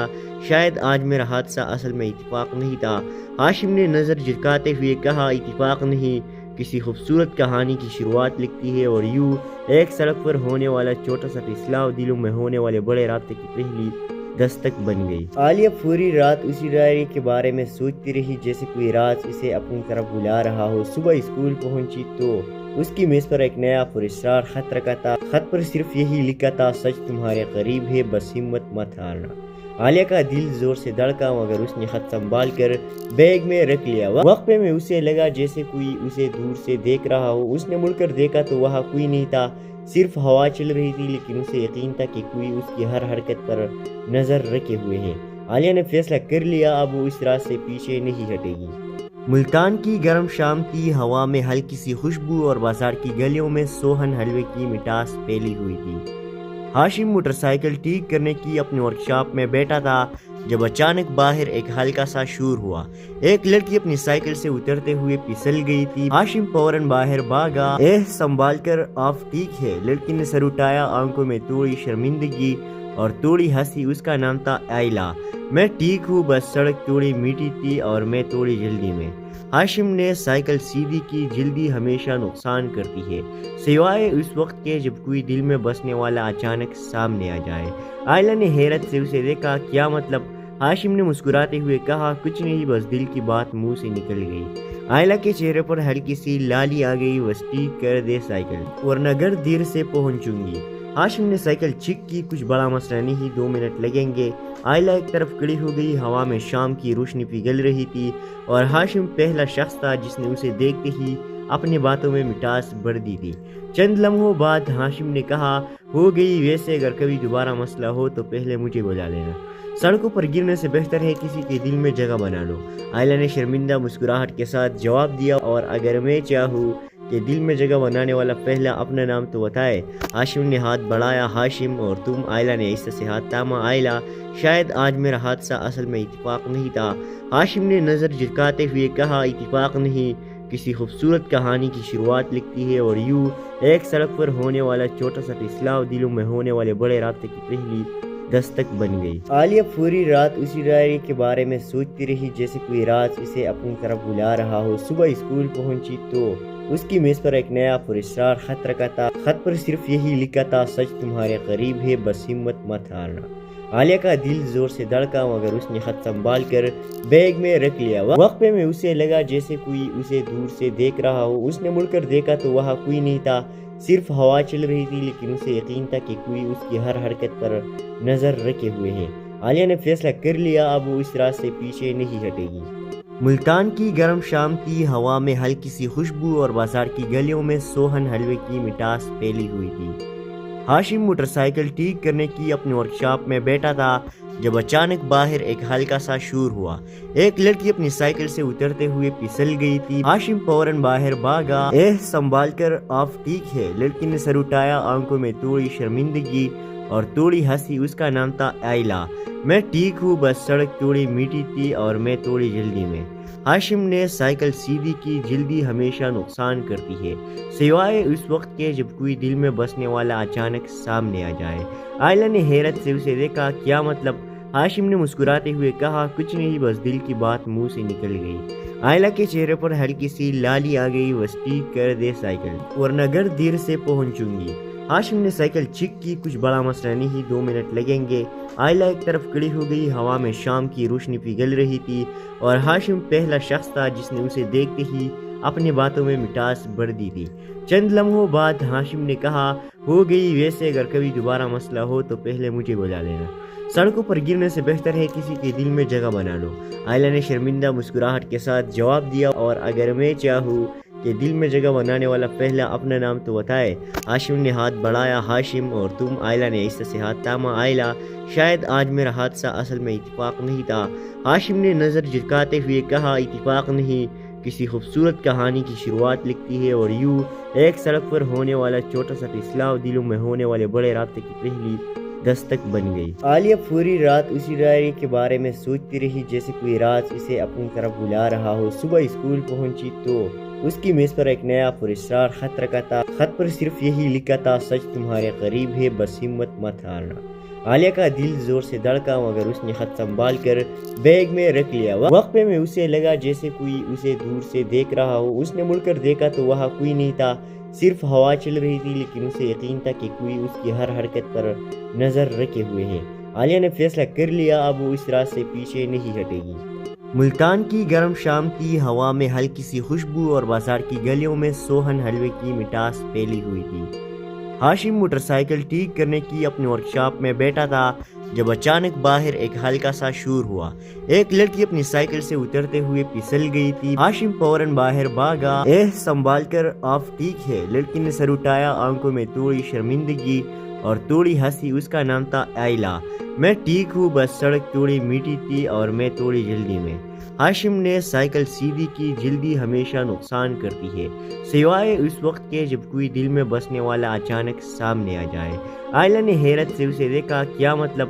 شاید آج میرا حادثہ اصل میں اتفاق نہیں تھا۔ ہاشم نے نظر جھکاتے ہوئے کہا، اتفاق نہیں، کسی خوبصورت کہانی کی شروعات لکھتی ہے، اور یوں ایک سڑک پر ہونے والا چھوٹا سا فیصلہ دلوں میں ہونے والے بڑے رابطے کی پہلی دستک بن گئی۔ عالیہ پوری رات اسی ڈائری کے بارے میں سوچتی رہی، جیسے کوئی راز اسے اپنی طرف بلا رہا ہو۔ صبح اسکول پہنچی تو اس کی میز پر ایک نیا پراسرار خط رکھا تھا۔ خط پر صرف یہی لکھا تھا، سچ تمہارے قریب ہے، بس ہمت مت ہارنا۔ عالیہ کا دل زور سے دھڑکا مگر اس نے خط سنبھال کر بیگ میں رکھ لیا۔ وقفے میں اسے لگا جیسے کوئی اسے دور سے دیکھ رہا ہو۔ اس نے مڑ کر دیکھا تو وہاں کوئی نہیں تھا، صرف ہوا چل رہی تھی، لیکن اسے یقین تھا کہ کوئی اس کی ہر حرکت پر نظر رکھے ہوئے ہے۔ عالیہ نے فیصلہ کر لیا اب وہ اس راز سے پیچھے نہیں ہٹے گی۔ ملتان کی گرم شام کی ہوا میں ہلکی سی خوشبو اور بازار کی گلیوں میں سوہن حلوے کی مٹاس پھیلی ہوئی تھی۔ ہاشم موٹر سائیکل ٹھیک کرنے کی اپنی ورکشاپ میں بیٹھا تھا جب اچانک باہر ایک ہلکا سا شور ہوا۔ ایک لڑکی اپنی سائیکل سے اترتے ہوئے پھسل گئی تھی۔ ہاشم فوراً باہر بھاگا۔ سنبھال کر، آپ ٹھیک ہے؟ لڑکی نے سر اٹھایا، آنکھوں میں تھوڑی شرمندگی اور تھوڑی ہنسی۔ اس کا نام تھا آئلہ۔ میں ٹھیک ہوں، بس سڑک تھوڑی میٹھی تھی اور میں تھوڑی جلدی میں۔ ہاشم نے سائیکل سیدھی کی۔ جلدی ہمیشہ نقصان کرتی ہے، سوائے اس وقت کے جب کوئی دل میں بسنے والا اچانک سامنے آ جائے۔ آئلہ نے حیرت سے اسے دیکھا۔ کیا مطلب؟ ہاشم نے مسکراتے ہوئے کہا۔ کچھ نہیں، بس دل کی بات منہ سے نکل گئی۔ آئلہ کے چہرے پر ہلکی سی لالی آ گئی۔ بس ٹھیک کر دے سائیکل، ورنہ گھر دیر سے پہنچوں گی۔ ہاشم نے سائیکل چیک کی۔ کچھ بڑا مسئلہ نہیں، 2 منٹ لگیں گے۔ آئلہ ایک طرف کھڑی ہو گئی۔ ہوا میں شام کی روشنی پگھل رہی تھی اور ہاشم پہلا شخص تھا جس نے اسے دیکھتے ہی اپنی باتوں میں مٹاس بھر دی تھی۔ چند لمحوں بعد ہاشم نے کہا، ہو گئی، ویسے اگر کبھی دوبارہ مسئلہ ہو تو پہلے مجھے بلا لینا۔ سڑکوں پر گرنے سے بہتر ہے کسی کے دل میں جگہ بنا لو۔ آئلہ نے شرمندہ مسکراہٹ کے ساتھ جواب دیا، اور اگر میں چاہوں کہ دل میں جگہ بنانے والا پہلا اپنا نام تو بتائے۔ ہاشم نے ہاتھ بڑھایا۔ ہاشم اور تم؟ آئلہ نے آہستہ سے ہاتھ تھاما۔ آئلہ، شاید آج میرا حادثہ اصل میں اتفاق نہیں تھا۔ ہاشم نے نظر جھکاتے ہوئے کہا، اتفاق نہیں، کسی خوبصورت کہانی کی شروعات لکھتی ہے، اور یوں ایک سڑک پر ہونے والا چھوٹا سا فیصلہ دلوں میں ہونے والے بڑے رابطے کی پہلی دستک بن گئی۔ عالیہ پوری رات اسی ڈائری کے بارے میں سوچتی رہی، جیسے کوئی راز اسے اپنی طرف بلا رہا ہو۔ صبح اسکول پہنچی تو اس کی میز پر ایک نیا پراسرار خط رکھا تھا۔ خط پر صرف یہی لکھا تھا، سچ تمہارے قریب ہے، بس ہمت مت ہارنا۔ عالیہ کا دل زور سے دھڑکا، مگر اس نے خط سنبھال کر بیگ میں رکھ لیا۔ وقفے میں اسے لگا جیسے کوئی اسے دور سے دیکھ رہا ہو۔ اس نے مڑ کر دیکھا تو وہاں کوئی نہیں تھا، صرف ہوا چل رہی تھی، لیکن اسے یقین تھا کہ کوئی اس کی ہر حرکت پر نظر رکھے ہوئے ہے۔ عالیہ نے فیصلہ کر لیا، اب وہ اس راز سے پیچھے نہیں ہٹے گی۔ ملتان کی گرم شام تھی۔ ہوا میں ہلکی سی خوشبو اور بازار کی گلیوں میں سوہن حلوے کی مٹاس پھیلی ہوئی تھی۔ ہاشم موٹر سائیکل ٹھیک کرنے کی اپنی ورکشاپ میں بیٹھا تھا جب اچانک باہر ایک ہلکا سا شور ہوا۔ ایک لڑکی اپنی سائیکل سے اترتے ہوئے پھسل گئی تھی۔ ہاشم فوراً باہر بھاگا۔ سنبھال کر، آپ ٹھیک ہے؟ لڑکی نے سر اٹھایا، آنکھوں میں تھوڑی شرمندگی اور تھوڑی ہنسی۔ اس کا نام تھا آئلہ۔ میں ٹھیک ہوں، بس سڑک تھوڑی میٹھی تھی اور میں تھوڑی جلدی میں۔ ہاشم نے سائیکل سیدھی کی۔ جلدی ہمیشہ نقصان کرتی ہے، سوائے اس وقت کے جب کوئی دل میں بسنے والا اچانک سامنے آ جائے۔ آئلہ نے حیرت سے اسے دیکھا۔ کیا مطلب؟ ہاشم نے مسکراتے ہوئے کہا۔ کچھ نہیں، بس دل کی بات منہ سے نکل گئی۔ آئلہ کے چہرے پر ہلکی سی لالی آ گئی۔ بس ٹھیک کر دے سائیکل، ورنہ گھر دیر سے پہنچوں گی۔ ہاشم نے سائیکل چیک کی۔ کچھ بڑا مسئلہ نہیں، 2 منٹ لگیں گے۔ آئلہ ایک طرف کھڑی ہو گئی۔ ہوا میں شام کی روشنی پگھل رہی تھی اور ہاشم پہلا شخص تھا جس نے اسے دیکھتے ہی اپنی باتوں میں مٹاس بھر دی تھی۔ چند لمحوں بعد ہاشم نے کہا، ہو گئی، ویسے اگر کبھی دوبارہ مسئلہ ہو تو پہلے مجھے بلا لینا۔ سڑکوں پر گرنے سے بہتر ہے کسی کے دل میں جگہ بنا لو۔ آئلہ نے شرمندہ مسکراہٹ کے ساتھ جواب دیا، اور اگر میں چاہوں کہ دل میں جگہ بنانے والا پہلا اپنا نام تو بتائے۔ ہاشم نے ہاتھ بڑھایا۔ ہاشم اور تم؟ آئلہ نے آہستہ سے ہاتھ تھاما۔ آئلہ، شاید آج میرا حادثہ اصل میں اتفاق نہیں تھا۔ ہاشم نے نظر جھکاتے ہوئے کہا، اتفاق نہیں، کسی خوبصورت کہانی کی شروعات لکھتی ہے، اور یوں ایک سڑک پر ہونے والا چھوٹا سا فیصلہ دلوں میں ہونے والے بڑے رابطے کی پہلی دستک بن گئی۔ عالیہ پوری رات اسی ڈائری کے بارے میں سوچتی رہی، جیسے کوئی راز اسے اپنی طرف بلا رہا ہو۔ صبح اسکول پہنچی تو اس کی میز پر ایک نیا پراسرار خط رکھا تھا۔ خط پر صرف یہی لکھا تھا، سچ تمہارے قریب ہے، بس ہمت مت ہارنا۔ عالیہ کا دل زور سے دھڑکا، مگر اس نے خط سنبھال کر بیگ میں رکھ لیا۔ وقفے میں اسے لگا جیسے کوئی اسے دور سے دیکھ رہا ہو۔ اس نے مڑ کر دیکھا تو وہاں کوئی نہیں تھا، صرف ہوا چل رہی تھی، لیکن اسے یقین تھا کہ کوئی اس کی ہر حرکت پر نظر رکھے ہوئے ہے۔ عالیہ نے فیصلہ کر لیا، اب وہ اس راز سے پیچھے نہیں ہٹے گی۔ ملتان کی گرم شام تھی۔ ہوا میں ہلکی سی خوشبو اور بازار کی گلیوں میں سوہن حلوے کی مٹاس پھیلی ہوئی تھی۔ ہاشم موٹر سائیکل ٹھیک کرنے کی اپنی ورکشاپ میں بیٹھا تھا جب اچانک باہر ایک ہلکا سا شور ہوا۔ ایک لڑکی اپنی سائیکل سے اترتے ہوئے پھسل گئی تھی۔ ہاشم فوراً باہر بھاگا۔ سنبھال کر، آپ ٹھیک ہے؟ لڑکی نے سر اٹھایا، آنکھوں میں تھوڑی شرمندگی اور تھوڑی ہنسی۔ اس کا نام تھا آئلہ۔ میں ٹھیک ہوں، بس سڑک تھوڑی میٹھی تھی اور میں تھوڑی جلدی میں۔ ہاشم نے سائیکل سیدھی کی۔ جلدی ہمیشہ نقصان کرتی ہے، سوائے اس وقت کے جب کوئی دل میں بسنے والا اچانک سامنے آ جائے۔ آئلہ نے حیرت سے اسے دیکھا۔ کیا مطلب؟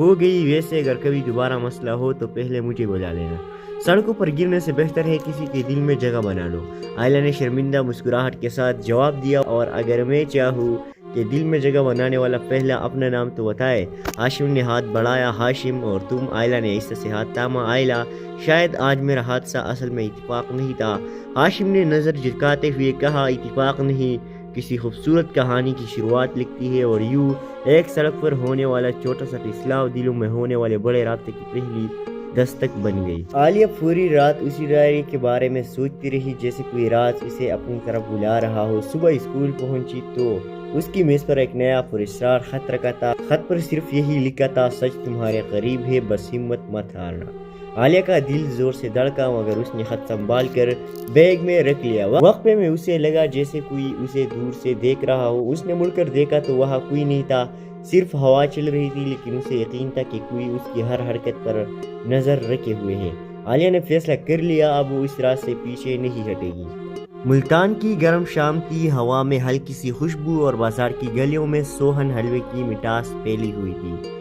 ہو گئی، ویسے اگر کبھی دوبارہ مسئلہ ہو تو پہلے مجھے بلا لینا، سڑکوں پر گرنے سے بہتر ہے کسی کے دل میں جگہ بنا لو۔ آئلہ نے شرمندہ مسکراہٹ کے ساتھ جواب دیا، اور اگر میں چاہوں کہ دل میں جگہ بنانے والا پہلا اپنا نام تو بتائے۔ ہاشم نے ہاتھ بڑھایا، ہاشم اور تم؟ آئلہ نے آہستہ سے ہاتھ تھاما۔ آئلہ، شاید آج میرا حادثہ اصل میں اتفاق نہیں تھا، ہاشم نے نظر جھکاتے ہوئے کہا۔ اتفاق نہیں، کسی خوبصورت کہانی کی شروعات لکھتی ہے، اور یوں ایک سڑک پر ہونے والا چھوٹا سا اصلاح دلوں میں ہونے والے بڑے رابطے کی پہلی دستک بن گئی۔ عالیہ پوری رات اسی ڈائری کے بارے میں سوچتی رہی، جیسے کوئی راز اسے اپنی طرف بلا رہا ہو۔ صبح اسکول پہنچی تو اس کی میز پر ایک نیا پراسرار خط رکھا تھا۔ خط پر صرف یہی لکھا تھا، سچ تمہارے قریب ہے، بس ہمت مت ہارنا۔ عالیہ کا دل زور سے دھڑکا، مگر اس نے خط سنبھال کر بیگ میں رکھ لیا۔ وقفے میں اسے لگا جیسے کوئی اسے دور سے دیکھ رہا ہو۔ اس نے مڑ کر دیکھا تو وہاں کوئی نہیں تھا، صرف ہوا چل رہی تھی، لیکن اسے یقین تھا کہ کوئی اس کی ہر حرکت پر نظر رکھے ہوئے ہے۔ عالیہ نے فیصلہ کر لیا، اب وہ اس راز سے پیچھے نہیں ہٹے گی۔ ملتان کی گرم شام تھی، ہوا میں ہلکی سی خوشبو اور بازار کی گلیوں میں سوہن حلوے کی مٹاس پھیلی ہوئی تھی۔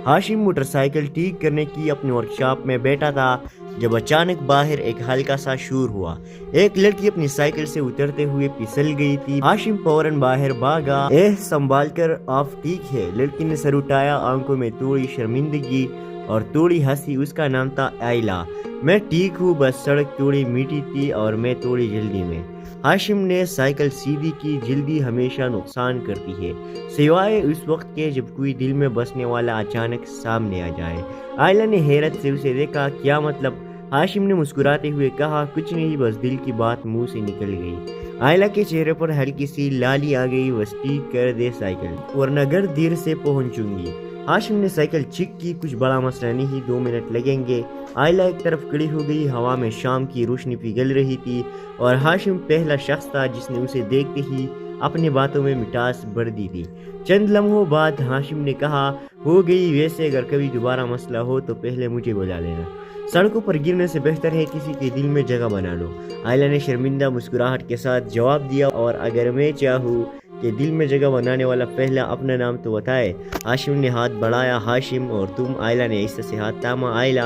ہاشم موٹر سائیکل ٹھیک کرنے کی اپنی ورکشاپ میں بیٹھا تھا جب اچانک باہر ایک ہلکا سا شور ہوا۔ ایک لڑکی اپنی سائیکل سے اترتے ہوئے پھسل گئی تھی۔ ہاشم فوراً باہر بھاگا۔ سنبھال کر، آپ ٹھیک ہے؟ لڑکی نے سر اٹھایا، آنکھوں میں تھوڑی شرمندگی اور تھوڑی ہنسی۔ اس کا نام تھا آئلہ۔ میں ٹھیک ہوں، بس سڑک تھوڑی میٹھی تھی اور میں تھوڑی جلدی میں۔ ہاشم نے سائیکل سیدھی کی۔ جلدی ہمیشہ نقصان کرتی ہے، سوائے اس وقت کے جب کوئی دل میں بسنے والا اچانک سامنے آ جائے۔ آئلہ نے حیرت سے اسے دیکھا۔ کیا مطلب؟ ہاشم نے مسکراتے ہوئے کہا۔ کچھ نہیں، بس دل کی بات منہ سے نکل گئی۔ آئلہ کے چہرے پر ہلکی سی لالی آ گئی۔ بس ٹھیک کر دے سائیکل، ورنہ گھر دیر سے پہنچوں گی۔ ہاشم نے سائیکل چیک کی۔ کچھ بڑا مسئلہ نہیں، 2 منٹ لگیں گے۔ آئلہ ایک طرف کھڑی ہو گئی۔ ہوا میں شام کی روشنی پگھل رہی تھی، اور ہاشم پہلا شخص تھا جس نے اسے دیکھتے ہی اپنی باتوں میں مٹاس بھر دی تھی۔ چند لمحوں بعد ہاشم نے کہا، ہو گئی، ویسے اگر کبھی دوبارہ مسئلہ ہو تو پہلے مجھے بلا لینا، سڑکوں پر گرنے سے بہتر ہے کسی کے دل میں جگہ بنا لو۔ آئلہ نے شرمندہ مسکراہٹ کے ساتھ جواب دیا، اور اگر میں چاہوں کہ دل میں جگہ بنانے والا پہلا اپنا نام تو بتائے۔ ہاشم نے ہاتھ بڑھایا، ہاشم اور تم؟ آئلہ نے آہستہ سے ہاتھ تھاما۔ آئلہ،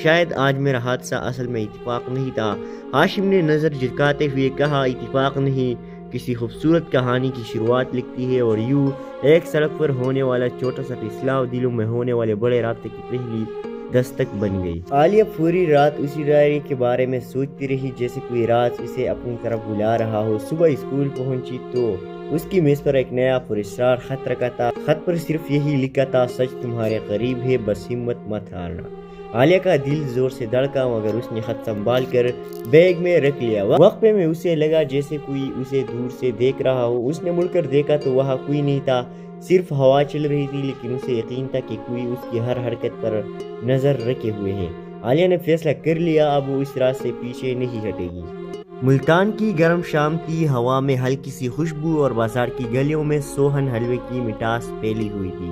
شاید آج میرا حادثہ اصل میں اتفاق نہیں تھا، ہاشم نے نظر جھکاتے ہوئے کہا۔ اتفاق نہیں، کسی خوبصورت کہانی کی شروعات لکھتی ہے، اور یوں ایک سڑک پر ہونے والا چھوٹا سا اصلاح دلوں میں ہونے والے بڑے رابطے کی پہلی دستک بن گئی۔ عالیہ پوری رات اسی ڈائری کے بارے میں سوچتی رہی، جیسے کوئی راز اسے اپنی طرف بلا رہا ہو۔ صبح اسکول پہنچی تو اس کی میز پر ایک نیا پراسرار خط رکھا تھا۔ خط پر صرف یہی لکھا تھا، سچ تمہارے قریب ہے، بس ہمت مت ہارنا۔ عالیہ کا دل زور سے دھڑکا، مگر اس نے خط سنبھال کر بیگ میں رکھ لیا۔ وقفے میں اسے لگا جیسے کوئی اسے دور سے دیکھ رہا ہو۔ اس نے مڑ کر دیکھا تو وہاں کوئی نہیں تھا، صرف ہوا چل رہی تھی، لیکن اسے یقین تھا کہ کوئی اس کی ہر حرکت پر نظر رکھے ہوئے ہے۔ عالیہ نے فیصلہ کر لیا، اب وہ اس راز سے پیچھے نہیں ہٹے گی۔ ملتان کی گرم شام تھی، ہوا میں ہلکی سی خوشبو اور بازار کی گلیوں میں سوہن حلوے کی مٹاس پھیلی ہوئی تھی۔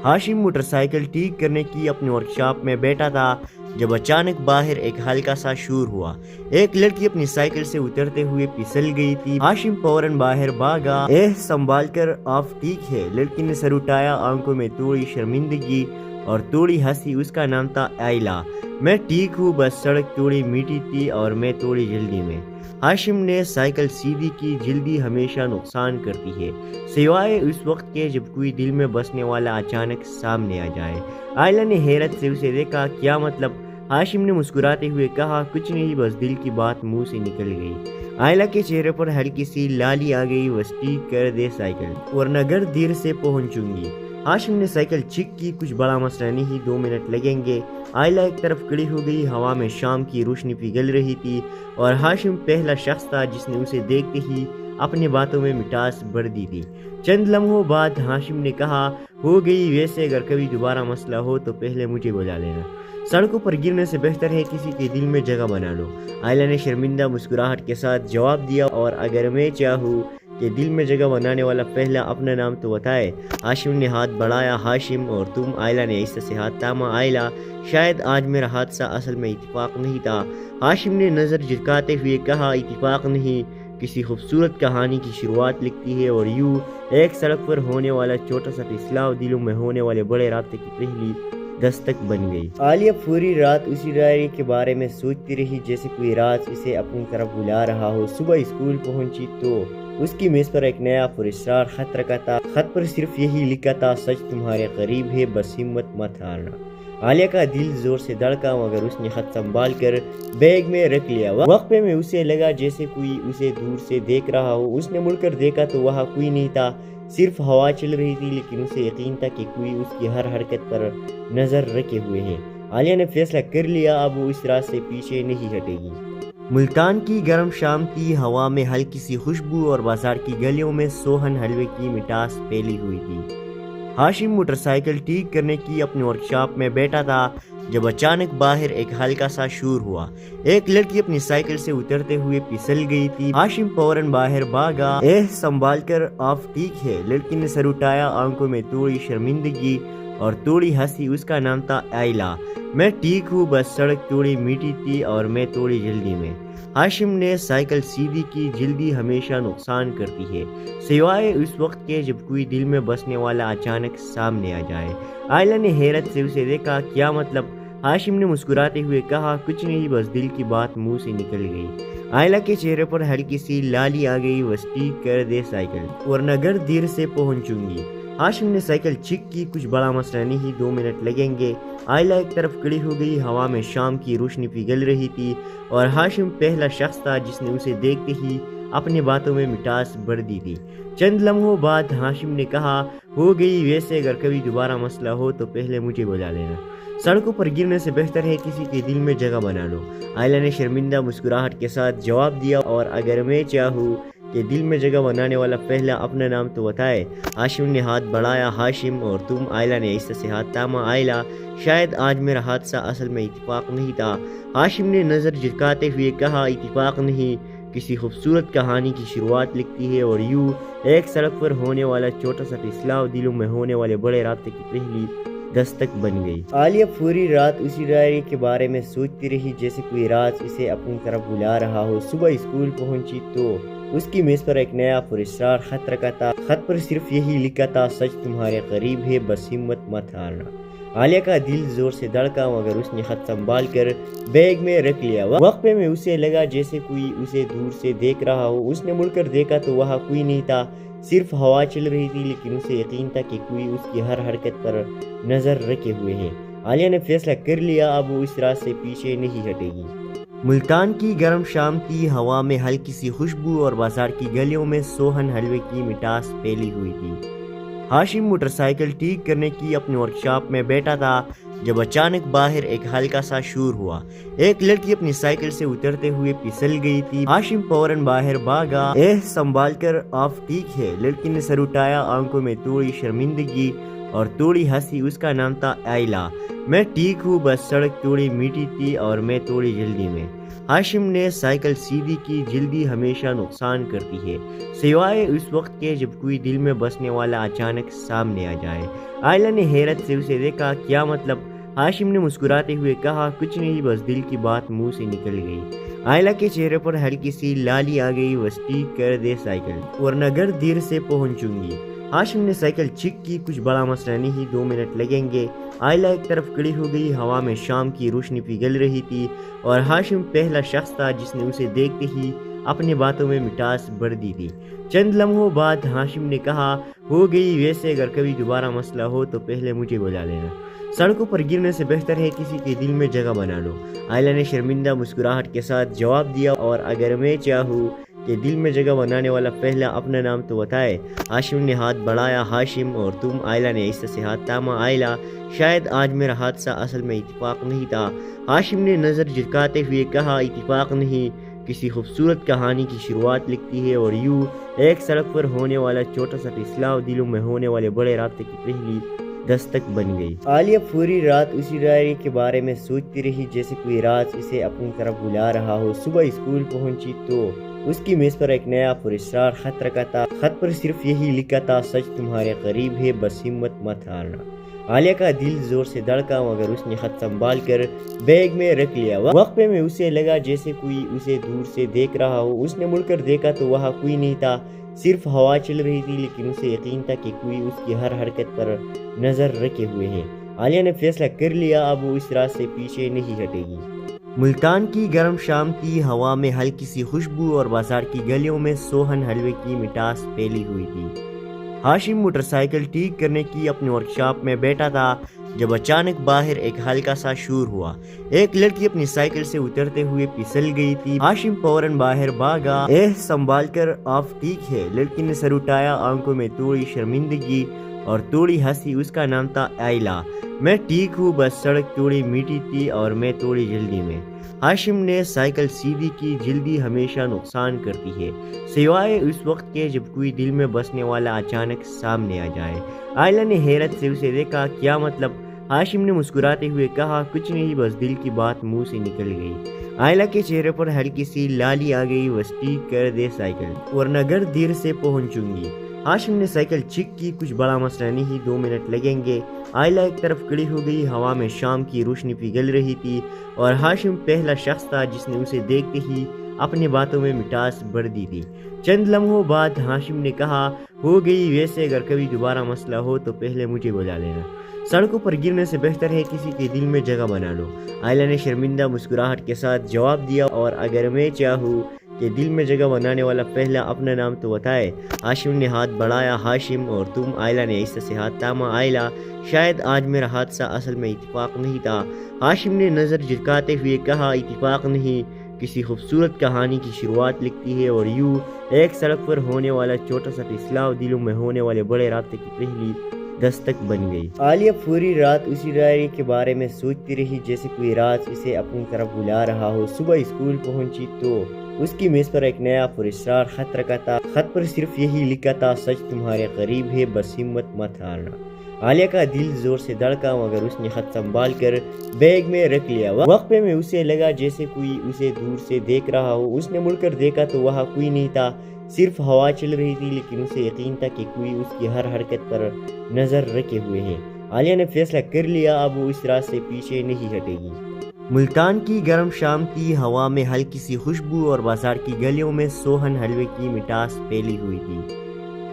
ہاشم موٹر سائیکل ٹھیک کرنے کی اپنی ورکشاپ میں بیٹھا تھا جب اچانک باہر ایک ہلکا سا شور ہوا۔ ایک لڑکی اپنی سائیکل سے اترتے ہوئے پھسل گئی تھی۔ ہاشم فوراً باہر بھاگا۔ سنبھال کر، آپ ٹھیک ہے؟ لڑکی نے سر اٹھایا، آنکھوں میں تھوڑی شرمندگی اور تھوڑی ہنسی۔ اس کا نام تھا آئلہ۔ میں ٹھیک ہوں، بس سڑک تھوڑی میٹھی تھی اور میں تھوڑی جلدی میں۔ ہاشم نے سائیکل سیدھی کی۔ جلدی ہمیشہ نقصان کرتی ہے، سوائے اس وقت کے جب کوئی دل میں بسنے والا اچانک سامنے آ جائے۔ آئلہ نے حیرت سے اسے دیکھا۔ کیا مطلب؟ ہاشم نے مسکراتے ہوئے کہا۔ کچھ نہیں، بس دل کی بات منہ سے نکل گئی۔ آئلہ کے چہرے پر ہلکی سی لالی آ گئی۔ بس ٹھیک کر دے سائیکل، ورنہ گھر دیر سے پہنچوں گی۔ ہاشم نے سائیکل چیک کی۔ کچھ بڑا مسئلہ نہیں، 2 منٹ لگیں گے۔ آئلہ ایک طرف کھڑی ہو گئی۔ ہوا میں شام کی روشنی پگھل رہی تھی، اور ہاشم پہلا شخص تھا جس نے اسے دیکھتے ہی اپنی باتوں میں مٹاس بھر دی تھی۔ چند لمحوں بعد ہاشم نے کہا، ہو گئی، ویسے اگر کبھی دوبارہ مسئلہ ہو تو پہلے مجھے بلا لینا، سڑکوں پر گرنے سے بہتر ہے کسی کے دل میں جگہ بنا لو۔ آئلہ نے شرمندہ مسکراہٹ کے ساتھ جواب دیا، اور اگر میں چاہوں کہ دل میں جگہ بنانے والا پہلا اپنا نام تو بتائے۔ ہاشم نے ہاتھ بڑھایا، ہاشم اور تم؟ آئلہ نے آہستہ سے ہاتھ تھاما۔ آئلہ، شاید آج میرا حادثہ اصل میں اتفاق نہیں تھا، ہاشم نے نظر جھکاتے ہوئے کہا۔ اتفاق نہیں، کسی خوبصورت کہانی کی شروعات لکھتی ہے اور یوں ایک سڑک پر ہونے والا چھوٹا سا فیصلہ دلوں میں ہونے والے بڑے رابطے کی پہلی دستک بن گئی۔ عالیہ پوری رات اسی ڈائری کے بارے میں سوچتی رہی جیسے کوئی راز اسے اپنی طرف بلا رہا ہو۔ صبح اسکول پہنچی تو اس کی میز پر ایک نیا پراسرار خط رکھا تھا۔ خط پر صرف یہی لکھا تھا، سچ تمہارے قریب ہے، بس ہمت مت ہارنا۔ عالیہ کا دل زور سے دھڑکا مگر اس نے خط سنبھال کر بیگ میں رکھ لیا۔ وقفے میں اسے لگا جیسے کوئی اسے دور سے دیکھ رہا ہو۔ اس نے مڑ کر دیکھا تو وہاں کوئی نہیں تھا، صرف ہوا چل رہی تھی، لیکن اسے یقین تھا کہ کوئی اس کی ہر حرکت پر نظر رکھے ہوئے ہے۔ عالیہ نے فیصلہ کر لیا، اب وہ اس راز سے پیچھے نہیں ہٹے گی۔ ملتان کی گرم شام تھی، ہوا میں ہلکی سی خوشبو اور بازار کی گلیوں میں سوہن حلوے کی مٹاس پھیلی ہوئی تھی۔ ہاشم موٹر سائیکل ٹھیک کرنے کی اپنی ورکشاپ میں بیٹھا تھا جب اچانک باہر ایک ہلکا سا شور ہوا۔ ایک لڑکی اپنی سائیکل سے اترتے ہوئے پھسل گئی تھی۔ ہاشم فوراً باہر بھاگا۔ سنبھال کر، آپ ٹھیک ہے؟ لڑکی نے سر اٹھایا، آنکھوں میں تھوڑی شرمندگی اور تھوڑی ہنسی۔ اس کا نام تھا آئلہ۔ میں ٹھیک ہوں، بس سڑک تھوڑی میٹھی تھی اور میں تھوڑی جلدی میں۔ ہاشم نے سائیکل سیدھی کی۔ جلدی ہمیشہ نقصان کرتی ہے، سوائے اس وقت کے جب کوئی دل میں بسنے والا اچانک سامنے آ جائے۔ آئلہ نے حیرت سے اسے دیکھا۔ کیا مطلب؟ ہاشم نے مسکراتے ہوئے کہا، کچھ نہیں، بس دل کی بات منہ سے نکل گئی۔ آئلہ کے چہرے پر ہلکی سی لالی آ گئی۔ بس ٹھیک کر دے سائیکل ورنہ گھر دیر سے پہنچوں گی۔ ہاشم نے سائیکل چیک کی۔ کچھ بڑا مسئلہ نہیں، 2 منٹ لگیں گے۔ آئلہ ایک طرف کھڑی ہو گئی۔ ہوا میں شام کی روشنی پگھل رہی تھی اور ہاشم پہلا شخص تھا جس نے اسے دیکھتے ہی اپنی باتوں میں مٹاس بھر دی تھی۔ چند لمحوں بعد ہاشم نے کہا، ہو گئی، ویسے اگر کبھی دوبارہ مسئلہ ہو تو پہلے مجھے بلا لینا۔ سڑکوں پر گرنے سے بہتر ہے کسی کے دل میں جگہ بنا لو۔ آئلہ نے شرمندہ مسکراہٹ کے ساتھ جواب دیا، اور اگر میں چاہوں کہ دل میں جگہ بنانے والا پہلا اپنا نام تو بتائے۔ ہاشم نے ہاتھ بڑھایا۔ ہاشم اور تم؟ آئلہ نے آہستہ سے ہاتھ تھاما۔ آئلہ، شاید آج میرا حادثہ اصل میں اتفاق نہیں تھا۔ ہاشم نے نظر جھکاتے ہوئے کہا، اتفاق نہیں، کسی خوبصورت کہانی کی شروعات لکھتی ہے اور یوں ایک سڑک پر ہونے والا چھوٹا سا فیصلہ دلوں میں ہونے والے بڑے رابطے کی پہلی دستک بن گئی۔ عالیہ پوری رات اسی ڈائری کے بارے میں سوچتی رہی جیسے کوئی راز اسے اپنی طرف بلا رہا ہو۔ صبح اسکول پہنچی تو اس کی میز پر ایک نیا پراسرار خط رکھا تھا۔ خط پر صرف یہی لکھا تھا، سچ تمہارے قریب ہے، بس ہمت مت ہارنا۔ عالیہ کا دل زور سے دھڑکا مگر اس نے خط سنبھال کر بیگ میں رکھ لیا۔ وقفے میں اسے لگا جیسے کوئی اسے دور سے دیکھ رہا ہو۔ اس نے مڑ کر دیکھا تو وہاں کوئی نہیں تھا، صرف ہوا چل رہی تھی، لیکن اسے یقین تھا کہ کوئی اس کی ہر حرکت پر نظر رکھے ہوئے ہے۔ عالیہ نے فیصلہ کر لیا، اب وہ اس راز سے پیچھے نہیں ہٹے گی۔ ملتان کی گرم شام تھی، ہوا میں ہلکی سی خوشبو اور بازار کی گلیوں میں سوہن حلوے کی مٹاس پھیلی ہوئی تھی۔ ہاشم موٹر سائیکل ٹھیک کرنے کی اپنی ورکشاپ میں بیٹھا تھا جب اچانک باہر ایک ہلکا سا شور ہوا۔ ایک لڑکی اپنی سائیکل سے اترتے ہوئے پھسل گئی تھی۔ ہاشم فوراً باہر بھاگا۔ سنبھال کر، آپ ٹھیک ہے؟ لڑکی نے سر اٹھایا، آنکھوں میں تھوڑی شرمندگی اور تھوڑی ہنسی۔ اس کا نام تھا آئلہ۔ میں ٹھیک ہوں، بس سڑک تھوڑی میٹھی تھی اور میں تھوڑی جلدی میں۔ ہاشم نے سائیکل سیدھی کی۔ جلدی ہمیشہ نقصان کرتی ہے، سوائے اس وقت کے جب کوئی دل میں بسنے والا اچانک سامنے آ جائے۔ آئلہ نے حیرت سے اسے دیکھا۔ کیا مطلب؟ ہاشم نے مسکراتے ہوئے کہا، کچھ نہیں، بس دل کی بات منہ سے نکل گئی۔ آئلہ کے چہرے پر ہلکی سی لالی آ گئی۔ بس ٹھیک کر دے سائیکل ورنہ گھر دیر سے پہنچوں گی۔ ہاشم نے سائیکل چیک کی۔ کچھ بڑا مسئلہ نہیں، 2 منٹ لگیں گے۔ آئلہ ایک طرف کھڑی ہو گئی۔ ہوا میں شام کی روشنی پگھل رہی تھی اور ہاشم پہلا شخص تھا جس نے اسے دیکھتے ہی اپنی باتوں میں مٹاس بھر دی تھی۔ چند لمحوں بعد ہاشم نے کہا، ہو گئی، ویسے اگر کبھی دوبارہ مسئلہ ہو تو پہلے مجھے بلا لینا۔ سڑکوں پر گرنے سے بہتر ہے کسی کے دل میں جگہ بنا لو۔ آئلہ نے شرمندہ مسکراہٹ کے ساتھ جواب دیا، اور اگر میں چاہوں کہ دل میں جگہ بنانے والا پہلا اپنا نام تو بتائے۔ ہاشم نے ہاتھ بڑھایا۔ ہاشم اور تم؟ آئلہ نے آہستہ سے ہاتھ تھاما۔ آئلہ، شاید آج میرا حادثہ اصل میں اتفاق نہیں تھا۔ ہاشم نے نظر جھکاتے ہوئے کہا، اتفاق نہیں، کسی خوبصورت کہانی کی شروعات لکھتی ہے اور یوں ایک سڑک پر ہونے والا چھوٹا سا فیصلہ دلوں میں ہونے والے بڑے رابطے کی پہلی دستک بن گئی۔ عالیہ پوری رات اسی ڈائری کے بارے میں سوچتی رہی جیسے کوئی راز اسے اپنی طرف بلا رہا ہو۔ صبح اسکول پہنچی تو اس کی میز پر ایک نیا پراسرار خط رکھا تھا۔ خط پر صرف یہی لکھا تھا، سچ تمہارے قریب ہے، بس ہمت مت ہارنا۔ عالیہ کا دل زور سے دھڑکا مگر اس نے خط سنبھال کر بیگ میں رکھ لیا۔ وقفے میں اسے لگا جیسے کوئی اسے دور سے دیکھ رہا ہو۔ اس نے مڑ کر دیکھا تو وہاں کوئی نہیں تھا، صرف ہوا چل رہی تھی، لیکن اسے یقین تھا کہ کوئی اس کی ہر حرکت پر نظر رکھے ہوئے ہے۔ عالیہ نے فیصلہ کر لیا، اب وہ اس راز سے پیچھے نہیں ہٹے گی۔ ملتان کی گرم شام تھی، ہوا میں ہلکی سی خوشبو اور بازار کی گلیوں میں سوہن حلوے کی مٹاس پھیلی ہوئی تھی۔ ہاشم موٹر سائیکل ٹھیک کرنے کی اپنی ورک شاپ میں بیٹھا تھا جب اچانک باہر ایک ہلکا سا شور ہوا۔ ایک لڑکی اپنی سائیکل سے اترتے ہوئے پھسل گئی تھی۔ ہاشم فوراً باہر بھاگا۔ سنبھال کر، آپ ٹھیک ہے؟ لڑکی نے سر اٹھایا، آنکھوں میں تھوڑی شرمندگی اور تھوڑی ہنسی۔ اس کا نام تھا آئلہ۔ میں ٹھیک ہوں، بس سڑک تھوڑی میٹھی تھی اور میں تھوڑی جلدی میں۔ ہاشم نے سائیکل سیدھی کی۔ جلدی ہمیشہ نقصان کرتی ہے، سوائے اس وقت کے جب کوئی دل میں بسنے والا اچانک سامنے آ جائے۔ آئلہ نے حیرت سے اسے دیکھا۔ کیا مطلب؟ ہاشم نے مسکراتے ہوئے کہا، کچھ نہیں، بس دل کی بات منہ سے نکل گئی۔ آئلہ کے چہرے پر ہلکی سی لالی آ گئی۔ بس ٹھیک کر دے سائیکل، ورنہ گھر دیر سے پہنچوں گی۔ ہاشم نے سائیکل چیک کی۔ کچھ بڑا مسئلہ نہیں، 2 منٹ لگیں گے۔ آئلہ ایک طرف کھڑی ہو گئی۔ ہوا میں شام کی روشنی پگھل رہی تھی اور ہاشم پہلا شخص تھا جس نے اسے دیکھتے ہی اپنی باتوں میں مٹاس بھر دی تھی۔ چند لمحوں بعد ہاشم نے کہا، ہو گئی، ویسے اگر کبھی دوبارہ مسئلہ ہو تو پہلے مجھے بلا لینا۔ سڑکوں پر گرنے سے بہتر ہے کسی کے دل میں جگہ بنا لو۔ آئلہ نے شرمندہ مسکراہٹ کے ساتھ جواب دیا، اور اگر میں چاہوں کہ دل میں جگہ بنانے والا پہلا اپنا نام تو بتائے۔ ہاشم نے ہاتھ بڑھایا، ہاشم اور تم؟ آئلہ نے آہستہ سے ہاتھ تھاما۔ آئلہ، شاید آج میرا حادثہ اصل میں اتفاق نہیں تھا۔ ہاشم نے نظر جھکاتے ہوئے کہا، اتفاق نہیں، کسی خوبصورت کہانی کی شروعات لکھتی ہے، اور یوں ایک سڑک پر ہونے والا چھوٹا سا فیصلہ دلوں میں ہونے والے بڑے رابطے کی پہلی دستک بن گئی۔ عالیہ پوری رات اسی ڈائری کے بارے میں سوچتی رہی جیسے کوئی راز اسے اپنی طرف بلا رہا ہو۔ صبح اسکول پہنچی تو اس کی میز پر ایک نیا پراسرار خط رکھا تھا۔ خط پر صرف یہی لکھا تھا، سچ تمہارے قریب ہے، بس ہمت مت ہارنا۔ عالیہ کا دل زور سے دھڑکا مگر اس نے خط سنبھال کر بیگ میں رکھ لیا۔ وقفے میں اسے لگا جیسے کوئی اسے دور سے دیکھ رہا ہو۔ اس نے مڑ کر دیکھا تو وہاں کوئی نہیں تھا، صرف ہوا چل رہی تھی، لیکن اسے یقین تھا کہ کوئی اس کی ہر حرکت پر نظر رکھے ہوئے ہے۔ عالیہ نے فیصلہ کر لیا، اب وہ اس راز سے پیچھے نہیں ہٹے گی۔ ملتان کی گرم شام تھی، ہوا میں ہلکی سی خوشبو اور بازار کی گلیوں میں سوہن حلوے کی مٹاس پھیلی ہوئی تھی۔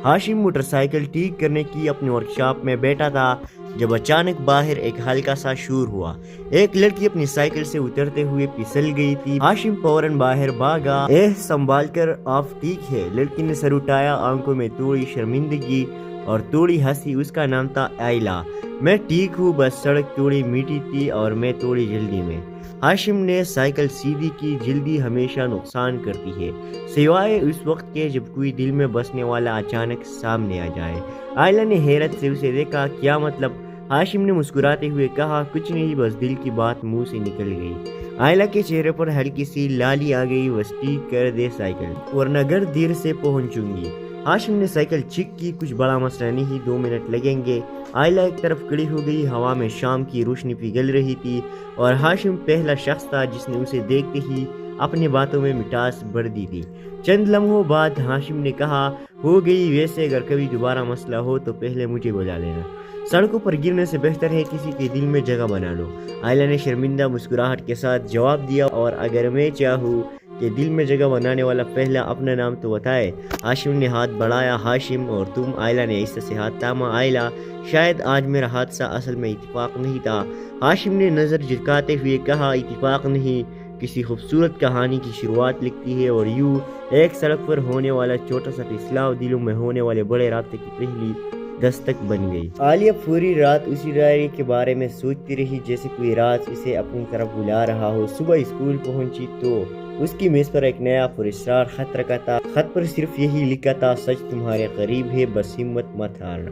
ہاشم موٹر سائیکل ٹھیک کرنے کی اپنی ورک شاپ میں بیٹھا تھا جب اچانک باہر ایک ہلکا سا شور ہوا۔ ایک لڑکی اپنی سائیکل سے اترتے ہوئے پھسل گئی تھی۔ ہاشم فوراً باہر بھاگا۔ سنبھال کر، آپ ٹھیک ہے؟ لڑکی نے سر اٹھایا، آنکھوں میں تھوڑی شرمندگی اور تھوڑی ہنسی۔ اس کا نام تھا آئلہ۔ میں ٹھیک ہوں، بس سڑک تھوڑی میٹھی تھی اور میں تھوڑی جلدی میں۔ ہاشم نے سائیکل سیدھی کی۔ جلدی ہمیشہ نقصان کرتی ہے، سوائے اس وقت کے جب کوئی دل میں بسنے والا اچانک سامنے آ جائے۔ آئلہ نے حیرت سے اسے دیکھا۔ کیا مطلب؟ ہاشم نے مسکراتے ہوئے کہا، کچھ نہیں، بس دل کی بات منہ سے نکل گئی۔ آئلہ کے چہرے پر ہلکی سی لالی آ گئی۔ بس ٹھیک کر دے سائیکل، ورنہ گھر دیر سے پہنچوں گی۔ ہاشم نے سائیکل چیک کی۔ کچھ بڑا مسئلہ نہیں، 2 منٹ لگیں گے۔ آئلہ ایک طرف کھڑی ہو گئی۔ ہوا میں شام کی روشنی پگھل رہی تھی اور ہاشم پہلا شخص تھا جس نے اسے دیکھتے ہی اپنی باتوں میں مٹاس بھر دی تھی۔ چند لمحوں بعد ہاشم نے کہا، ہو گئی، ویسے اگر کبھی دوبارہ مسئلہ ہو تو پہلے مجھے بلا لینا۔ سڑکوں پر گرنے سے بہتر ہے کسی کے دل میں جگہ بنا لو۔ آئلہ نے شرمندہ مسکراہٹ کے ساتھ جواب دیا، اور اگر میں چاہوں کہ دل میں جگہ بنانے والا پہلا اپنا نام تو بتائے۔ ہاشم نے ہاتھ بڑھایا، ہاشم اور تم؟ آئلہ نے آہستہ سے ہاتھ تھاما۔ آئلہ، شاید آج میرا حادثہ اصل میں اتفاق نہیں تھا۔ ہاشم نے نظر جھکاتے ہوئے کہا، اتفاق نہیں، کسی خوبصورت کہانی کی شروعات لکھتی ہے، اور یوں ایک سڑک پر ہونے والا چھوٹا سا فیصلہ دلوں میں ہونے والے بڑے رابطے کی پہلی دستک بن گئی۔ عالیہ پوری رات اسی ڈائری کے بارے میں سوچتی رہی جیسے کوئی راز اسے اپنی طرف بلا رہا ہو۔ صبح اسکول پہنچی تو اس کی میز پر ایک نیا پراسرار خط رکھا تھا۔ خط پر صرف یہی لکھا تھا، سچ تمہارے قریب ہے، بس ہمت مت ہارنا۔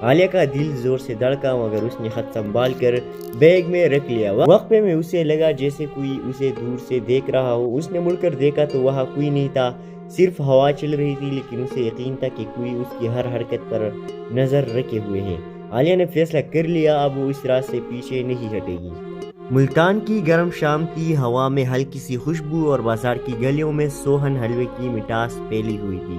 عالیہ کا دل زور سے دھڑکا مگر اس نے خط سنبھال کر بیگ میں رکھ لیا۔ وقفے میں اسے لگا جیسے کوئی اسے دور سے دیکھ رہا ہو۔ اس نے مڑ کر دیکھا تو وہاں کوئی نہیں تھا، صرف ہوا چل رہی تھی، لیکن اسے یقین تھا کہ کوئی اس کی ہر حرکت پر نظر رکھے ہوئے ہے۔ عالیہ نے فیصلہ کر لیا اب وہ اس راز سے پیچھے نہیں ہٹے گی۔ ملتان کی گرم شام کی ہوا میں ہلکی سی خوشبو اور بازار کی گلیوں میں سوہن حلوے کی مٹاس پھیلی ہوئی تھی۔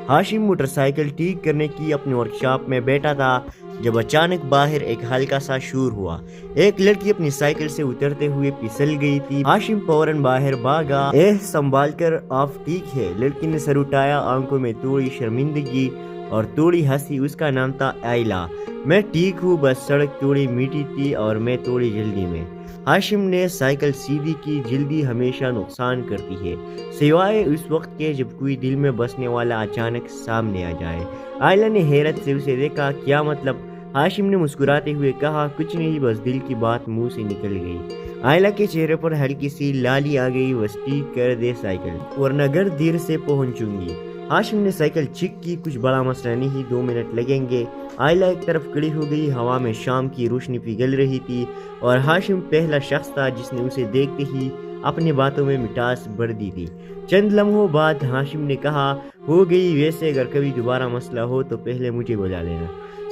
ہاشم موٹر سائیکل ٹھیک کرنے کی اپنی ورکشاپ میں بیٹھا تھا جب اچانک باہر ایک ہلکا سا شور ہوا۔ ایک لڑکی اپنی سائیکل سے اترتے ہوئے پھسل گئی تھی۔ ہاشم فوراً باہر بھاگا۔ سنبھال کر، آپ ٹھیک ہے؟ لڑکی نے سر اٹھایا، آنکھوں میں تھوڑی شرمندگی اور تھوڑی ہنسی۔ اس کا نام تھا آئلہ۔ میں ٹھیک ہوں، بس سڑک تھوڑی میٹھی تھی اور میں تھوڑی جلدی میں۔ ہاشم نے سائیکل سیدھی کی۔ جلدی ہمیشہ نقصان کرتی ہے، سوائے اس وقت کے جب کوئی دل میں بسنے والا اچانک سامنے آ جائے۔ آئلہ نے حیرت سے اسے دیکھا۔ کیا مطلب؟ ہاشم نے مسکراتے ہوئے کہا، کچھ نہیں، بس دل کی بات منہ سے نکل گئی۔ آئلہ کے چہرے پر ہلکی سی لالی آ گئی۔ بس ٹھیک کر دے سائیکل، ورنہ گھر دیر سے پہنچوں گی۔ ہاشم نے سائیکل چیک کی۔ کچھ بڑا مسئلہ نہیں، 2 منٹ لگیں گے۔ آئلہ ایک طرف کھڑی ہو گئی۔ ہوا میں شام کی روشنی پگھل رہی تھی اور ہاشم پہلا شخص تھا جس نے اسے دیکھتے ہی اپنی باتوں میں مٹاس بھر دی تھی۔ چند لمحوں بعد ہاشم نے کہا، ہو گئی، ویسے اگر کبھی دوبارہ مسئلہ ہو تو پہلے مجھے بلا لینا۔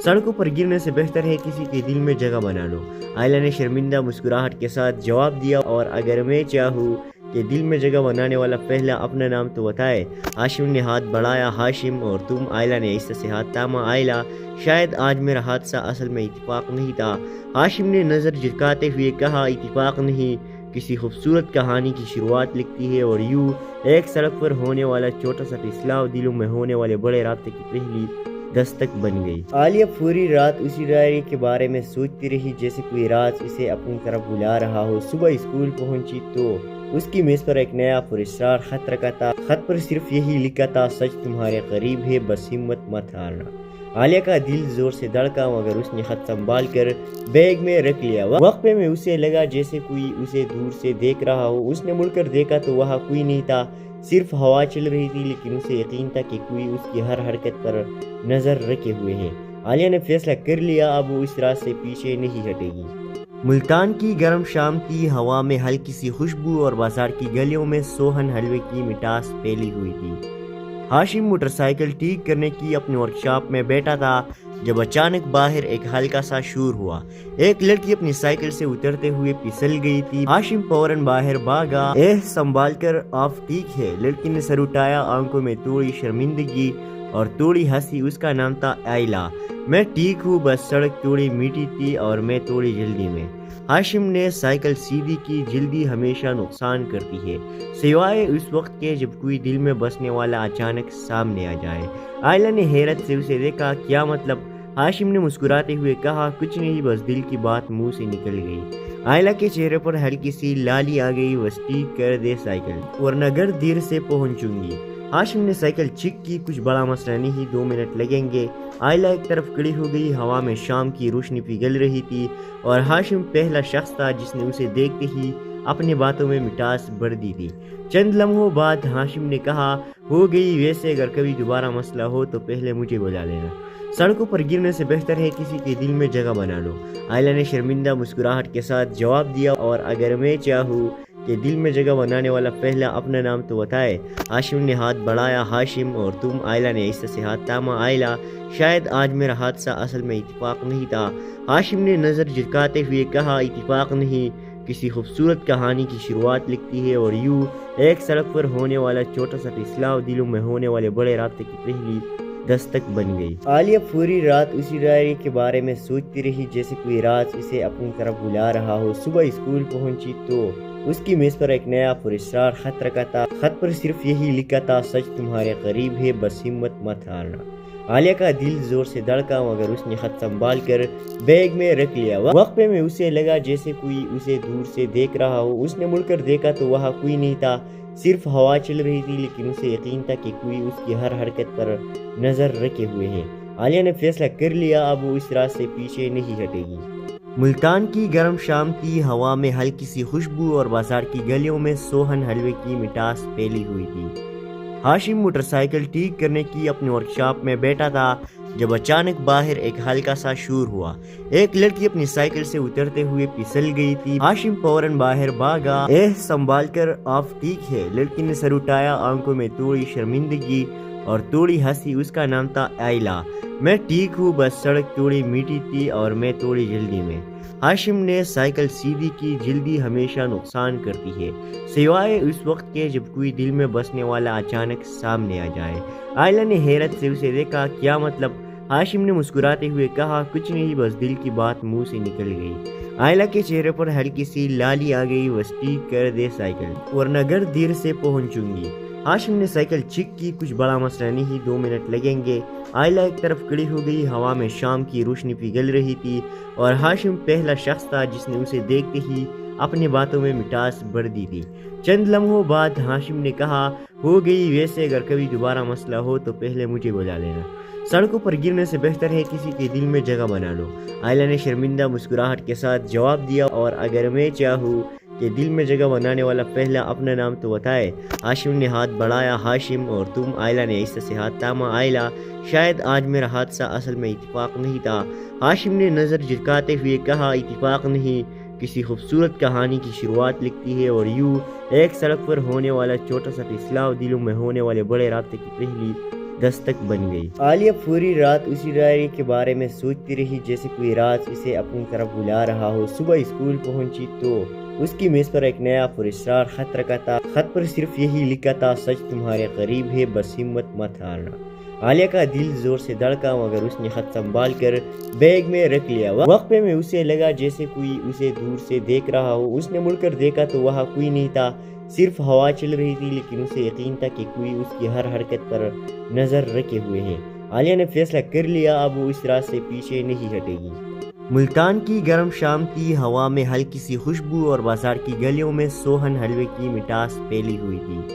سڑکوں پر گرنے سے بہتر ہے کسی کے دل میں جگہ بنا لو۔ آئلہ نے شرمندہ مسکراہٹ کے ساتھ جواب دیا، اور اگر میں چاہوں کہ دل میں جگہ بنانے والا پہلا اپنا نام تو بتائے۔ ہاشم نے ہاتھ بڑھایا۔ ہاشم اور تم؟ آئلہ نے ایسے سے ہاتھ تھاما۔ آئلہ، شاید آج میرا حادثہ اصل میں اتفاق نہیں تھا۔ ہاشم نے نظر جھکاتے ہوئے کہا، اتفاق نہیں، کسی خوبصورت کہانی کی شروعات لکھتی ہے، اور یوں ایک سڑک پر ہونے والا چھوٹا سا فیصلہ دلوں میں ہونے والے بڑے رابطے کی پہلی دستک بن گئی۔ عالیہ پوری رات اسی ڈائری کے بارے میں سوچتی رہی، جیسے کوئی راز اسے اپنی طرف بلا رہا ہو۔ صبح اسکول پہنچی تو اس کی میز پر ایک نیا پراسرار خط رکھا تھا۔ خط پر صرف یہی لکھا تھا، سچ تمہارے قریب ہے، بس ہمت مت ہارنا۔ عالیہ کا دل زور سے دھڑکا، مگر اس نے خط سنبھال کر بیگ میں رکھ لیا۔ وقفے میں اسے لگا جیسے کوئی اسے دور سے دیکھ رہا ہو۔ اس نے مڑ کر دیکھا تو وہاں کوئی نہیں تھا، صرف ہوا چل رہی تھی، لیکن اسے یقین تھا کہ کوئی اس کی ہر حرکت پر نظر رکھے ہوئے ہے۔ عالیہ نے فیصلہ کر لیا اب وہ اس راز سے پیچھے نہیں ہٹے گی۔ ملتان کی گرم شام کی ہوا میں ہلکی سی خوشبو اور بازار کی گلیوں میں سوہن حلوے کی مٹاس پھیلی ہوئی تھی۔ ہاشم موٹر سائیکل ٹھیک کرنے کی اپنی ورکشاپ میں بیٹھا تھا جب اچانک باہر ایک ہلکا سا شور ہوا۔ ایک لڑکی اپنی سائیکل سے اترتے ہوئے پھسل گئی تھی۔ ہاشم فوراً باہر بھاگا۔ سنبھال کر، آپ ٹھیک ہے؟ لڑکی نے سر اٹھایا، آنکھوں میں تھوڑی شرمندگی اور تھوڑی ہنسی۔ اس کا نام تھا آئلہ۔ میں ٹھیک ہوں، بس سڑک تھوڑی میٹھی تھی اور میں تھوڑی جلدی میں۔ ہاشم نے سائیکل سیدھی کی۔ جلدی ہمیشہ نقصان کرتی ہے، سوائے اس وقت کے جب کوئی دل میں بسنے والا اچانک سامنے آ جائے۔ آئلہ نے حیرت سے اسے دیکھا۔ کیا مطلب؟ ہاشم نے مسکراتے ہوئے کہا، کچھ نہیں، بس دل کی بات منہ سے نکل گئی۔ آئلہ کے چہرے پر ہلکی سی لالی آ گئی۔ بس ٹھیک کر دے سائیکل، ورنہ گھر دیر سے پہنچوں گی۔ ہاشم نے سائیکل چیک کی۔ کچھ بڑا مسئلہ نہیں، 2 منٹ لگیں گے۔ آئلہ ایک طرف کھڑی ہو گئی۔ ہوا میں شام کی روشنی پگھل رہی تھی اور ہاشم پہلا شخص تھا جس نے اسے دیکھتے ہی اپنی باتوں میں مٹاس بھر دی تھی۔ چند لمحوں بعد ہاشم نے کہا، ہو گئی، ویسے اگر کبھی دوبارہ مسئلہ ہو تو پہلے مجھے بلا لینا۔ سڑکوں پر گرنے سے بہتر ہے کسی کے دل میں جگہ بنا لو۔ آئلہ نے شرمندہ مسکراہٹ کے ساتھ جواب دیا، اور اگر میں چاہوں کہ دل میں جگہ بنانے والا پہلا اپنا نام تو بتائے۔ ہاشم نے ہاتھ بڑھایا۔ ہاشم اور تم؟ آئلہ نے ایسے سے ہاتھ تھاما۔ آئلہ، شاید آج میرا حادثہ اصل میں اتفاق نہیں تھا۔ ہاشم نے نظر جھکاتے ہوئے کہا، اتفاق نہیں، کسی خوبصورت کہانی کی شروعات لکھتی ہے، اور یوں ایک سڑک پر ہونے والا چھوٹا سا فیصلہ دلوں میں ہونے والے بڑے رابطے کی پہلی دستک بن گئی۔ عالیہ پوری رات اسی ڈائری کے بارے میں سوچتی رہی، جیسے کوئی راز اسے اپنی طرف بلا رہا ہو۔ صبح اسکول پہنچی تو اس کی میز پر ایک نیا پراسرار خط رکھا تھا۔ خط پر صرف یہی لکھا تھا، سچ تمہارے قریب ہے، بس ہمت مت ہارنا۔ عالیہ کا دل زور سے دھڑکا، مگر اس نے خط سنبھال کر بیگ میں رکھ لیا۔ وقفے میں اسے لگا جیسے کوئی اسے دور سے دیکھ رہا ہو۔ اس نے مڑ کر دیکھا تو وہاں کوئی نہیں تھا، صرف ہوا چل رہی تھی، لیکن اسے یقین تھا کہ کوئی اس کی ہر حرکت پر نظر رکھے ہوئے ہے۔ عالیہ نے فیصلہ کر لیا اب وہ اس راز سے پیچھے نہیں ہٹے گی۔ ملتان کی گرم شام کی ہوا میں ہلکی سی خوشبو اور بازار کی گلیوں میں سوہن حلوے کی مٹاس پھیلی ہوئی تھی۔ ہاشم موٹر سائیکل ٹھیک کرنے کی اپنی ورکشاپ میں بیٹھا تھا جب اچانک باہر ایک ہلکا سا شور ہوا۔ ایک لڑکی اپنی سائیکل سے اترتے ہوئے پھسل گئی تھی۔ ہاشم فوراً باہر بھاگا۔ سنبھال کر، آپ ٹھیک ہے؟ لڑکی نے سر اٹھایا، آنکھوں میں تھوڑی شرمندگی اور تھوڑی ہنسی، اس کا نام تھا آئلہ۔ میں ٹھیک ہوں، بس سڑک تھوڑی میٹھی تھی اور میں تھوڑی جلدی میں۔ ہاشم نے سائیکل سیدھی کی، جلدی ہمیشہ نقصان کرتی ہے، سوائے اس وقت کے جب کوئی دل میں بسنے والا اچانک سامنے آ جائے۔ آئلہ نے حیرت سے اسے دیکھا۔ کیا مطلب؟ ہاشم نے مسکراتے ہوئے کہا۔ کچھ نہیں، بس دل کی بات منہ سے نکل گئی۔ آئلہ کے چہرے پر ہلکی سی لالی آ گئی۔ بس ٹھیک کر دے سائیکل، ورنہ گھر دیر سے پہنچوں گی۔ ہاشم نے سائیکل چیک کی۔ کچھ بڑا مسئلہ نہیں، 2 منٹ لگیں گے۔ آئلہ ایک طرف کھڑی ہو گئی۔ ہوا میں شام کی روشنی پگھل رہی تھی اور ہاشم پہلا شخص تھا جس نے اسے دیکھتے ہی اپنی باتوں میں مٹاس بھر دی تھی۔ چند لمحوں بعد ہاشم نے کہا، ہو گئی، ویسے اگر کبھی دوبارہ مسئلہ ہو تو پہلے مجھے بلا لینا۔ سڑکوں پر گرنے سے بہتر ہے کسی کے دل میں جگہ بنا لو۔ آئلہ نے شرمندہ مسکراہٹ کے ساتھ جواب دیا، اور اگر میں چاہوں کہ دل میں جگہ بنانے والا پہلا اپنا نام تو بتائے۔ ہاشم نے ہاتھ بڑھایا۔ ہاشم اور تم؟ آئلہ نے آہستہ سے ہاتھ تھاما۔ آئلہ، شاید آج میرا حادثہ اصل میں اتفاق نہیں تھا۔ ہاشم نے نظر جھکاتے ہوئے کہا، اتفاق نہیں، کسی خوبصورت کہانی کی شروعات لکھتی ہے، اور یوں ایک سڑک پر ہونے والا چھوٹا سا فیصلہ دلوں میں ہونے والے بڑے رابطے کی پہلی دستک بن گئی۔ عالیہ پوری رات اسی ڈائری کے بارے میں سوچتی رہی، جیسے کوئی راز اسے اپنی طرف بلا رہا ہو۔ صبح اسکول پہنچی تو اس کی میز پر ایک نیا پراسرار خط رکھا تھا۔ خط پر صرف یہی لکھا تھا، سچ تمہارے قریب ہے، بس ہمت مت ہارنا۔ عالیہ کا دل زور سے دھڑکا، مگر اس نے خط سنبھال کر بیگ میں رکھ لیا۔ وقفے میں اسے لگا جیسے کوئی اسے دور سے دیکھ رہا ہو۔ اس نے مڑ کر دیکھا تو وہاں کوئی نہیں تھا، صرف ہوا چل رہی تھی، لیکن اسے یقین تھا کہ کوئی اس کی ہر حرکت پر نظر رکھے ہوئے ہیں۔ عالیہ نے فیصلہ کر لیا، اب وہ اس راز سے پیچھے نہیں ہٹے گی۔ ملتان کی گرم شام تھی، ہوا میں ہلکی سی خوشبو اور بازار کی گلیوں میں سوہن حلوے کی مٹاس پھیلی ہوئی تھی۔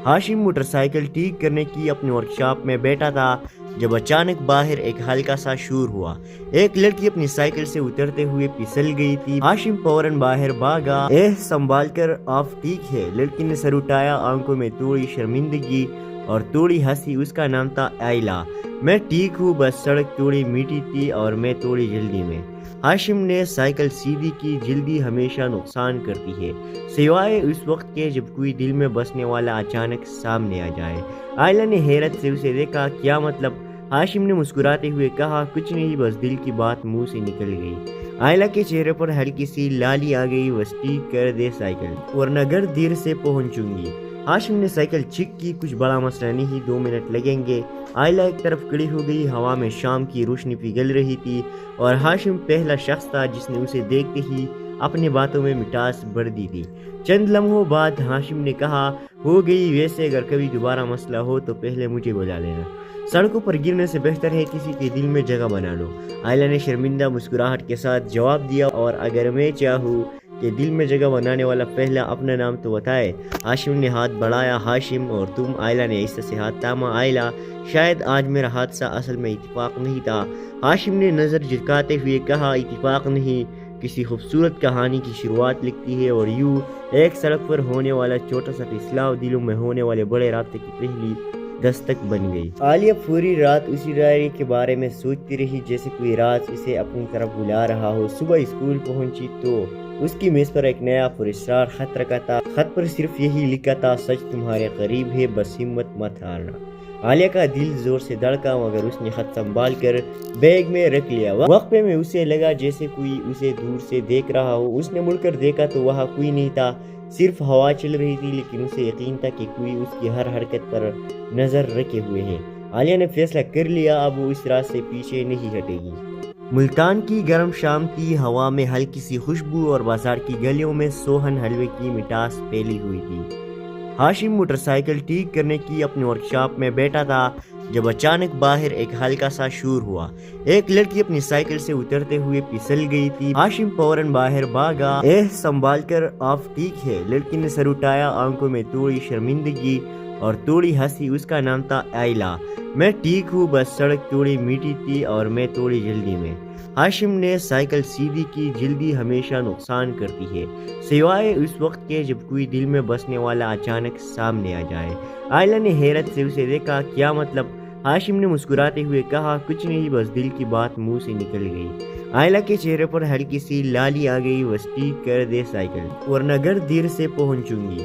ہاشم موٹر سائیکل ٹھیک کرنے کی اپنی ورکشاپ میں بیٹھا تھا جب اچانک باہر ایک ہلکا سا شور ہوا۔ ایک لڑکی اپنی سائیکل سے اترتے ہوئے پھسل گئی تھی۔ ہاشم فوراً باہر بھاگا۔ سنبھال کر، آپ ٹھیک ہے؟ لڑکی نے سر اٹھایا، آنکھوں میں تھوڑی شرمندگی اور تھوڑی ہنسی، اس کا نام تھا آئلہ۔ میں ٹھیک ہوں، بس سڑک تھوڑی میٹھی تھی اور میں تھوڑی جلدی میں۔ ہاشم نے سائیکل سیدھی کی، جلدی ہمیشہ نقصان کرتی ہے، سوائے اس وقت کے جب کوئی دل میں بسنے والا اچانک سامنے آ جائے۔ آئلہ نے حیرت سے اسے دیکھا۔ کیا مطلب؟ ہاشم نے مسکراتے ہوئے کہا، کچھ نہیں، بس دل کی بات منہ سے نکل گئی۔ آئلہ کے چہرے پر ہلکی سی لالی آ گئی۔ بس ٹھیک کر دے سائیکل، ورنہ گھر دیر سے پہنچوں گی۔ ہاشم نے سائیکل چیک کی۔ کچھ بڑا مسئلہ نہیں، 2 منٹ لگیں گے۔ آئلہ ایک طرف کھڑی ہو گئی۔ ہوا میں شام کی روشنی پگھل رہی تھی اور ہاشم پہلا شخص تھا جس نے اسے دیکھتے ہی اپنی باتوں میں مٹاس بھر دی تھی۔ چند لمحوں بعد ہاشم نے کہا، ہو گئی، ویسے اگر کبھی دوبارہ مسئلہ ہو تو پہلے مجھے بلا لینا۔ سڑکوں پر گرنے سے بہتر ہے کسی کے دل میں جگہ بنا لو۔ آئلہ نے شرمندہ مسکراہٹ کے ساتھ جواب دیا، اور اگر میں چاہوں کہ دل میں جگہ بنانے والا پہلا اپنا نام تو بتائے۔ ہاشم نے ہاتھ بڑھایا۔ ہاشم اور تم؟ آئلہ نے آہستہ سے ہاتھ تھاما۔ آئلہ، شاید آج میرا حادثہ اصل میں اتفاق نہیں تھا۔ ہاشم نے نظر جھکاتے ہوئے کہا، اتفاق نہیں، کسی خوبصورت کہانی کی شروعات لکھتی ہے، اور یوں ایک سڑک پر ہونے والا چھوٹا سا فیصلہ دلوں میں ہونے والے بڑے رابطے کی پہلی دستک بن گئی۔ عالیہ پوری رات اسی ڈائری کے بارے میں سوچتی رہی، جیسے کوئی راز اسے اپنی طرف بلا رہا ہو۔ صبح اسکول پہنچی تو اس کی میز پر ایک نیا پراسرار خط رکھا تھا۔ خط پر صرف یہی لکھا تھا، سچ تمہارے قریب ہے، بس ہمت مت ہارنا۔ عالیہ کا دل زور سے دھڑکا، مگر اس نے خط سنبھال کر بیگ میں رکھ لیا۔ وقفے میں اسے لگا جیسے کوئی اسے دور سے دیکھ رہا ہو۔ اس نے مڑ کر دیکھا تو وہاں کوئی نہیں تھا، صرف ہوا چل رہی تھی، لیکن اسے یقین تھا کہ کوئی اس کی ہر حرکت پر نظر رکھے ہوئے ہیں۔ عالیہ نے فیصلہ کر لیا، اب وہ اس راز سے پیچھے نہیں ہٹے گی۔ ملتان کی گرم شام تھی، ہوا میں ہلکی سی خوشبو اور بازار کی گلیوں میں سوہن حلوے کی مٹاس پھیلی ہوئی تھی۔ ہاشم موٹر سائیکل ٹھیک کرنے کی اپنی ورکشاپ میں بیٹھا تھا جب اچانک باہر ایک ہلکا سا شور ہوا۔ ایک لڑکی اپنی سائیکل سے اترتے ہوئے پھسل گئی تھی۔ ہاشم فوراً باہر بھاگا۔ سنبھال کر، آپ ٹھیک ہے؟ لڑکی نے سر اٹھایا، آنکھوں میں تھوڑی شرمندگی اور تھوڑی ہنسی، اس کا نام تھا آئلہ۔ میں ٹھیک ہوں، بس سڑک تھوڑی میٹھی تھی اور میں تھوڑی جلدی میں۔ ہاشم نے سائیکل سیدھی کی، جلدی ہمیشہ نقصان کرتی ہے، سوائے اس وقت کے جب کوئی دل میں بسنے والا اچانک سامنے آ جائے۔ آئلہ نے حیرت سے اسے دیکھا۔ کیا مطلب؟ ہاشم نے مسکراتے ہوئے کہا، کچھ نہیں، بس دل کی بات منہ سے نکل گئی۔ آئلہ کے چہرے پر ہلکی سی لالی آ گئی۔ بس ٹھیک کر دے سائیکل، ورنہ گھر دیر سے پہنچوں گی۔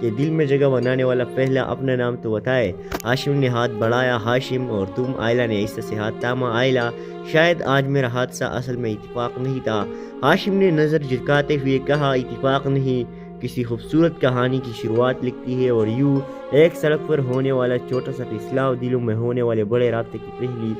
کہ دل میں جگہ بنانے والا پہلا اپنا نام تو بتائے۔ ہاشم نے ہاتھ بڑھایا، ہاشم اور تم؟ آئلہ نے آہستہ سے ہاتھ تھاما۔ آئلہ، شاید آج میرا حادثہ اصل میں اتفاق نہیں تھا۔ ہاشم نے نظر جھکاتے ہوئے کہا، اتفاق نہیں، کسی خوبصورت کہانی کی شروعات لکھتی ہے اور یوں ایک سڑک پر ہونے والا چھوٹا سا فیصلہ دلوں میں ہونے والے بڑے رابطے کی پہلی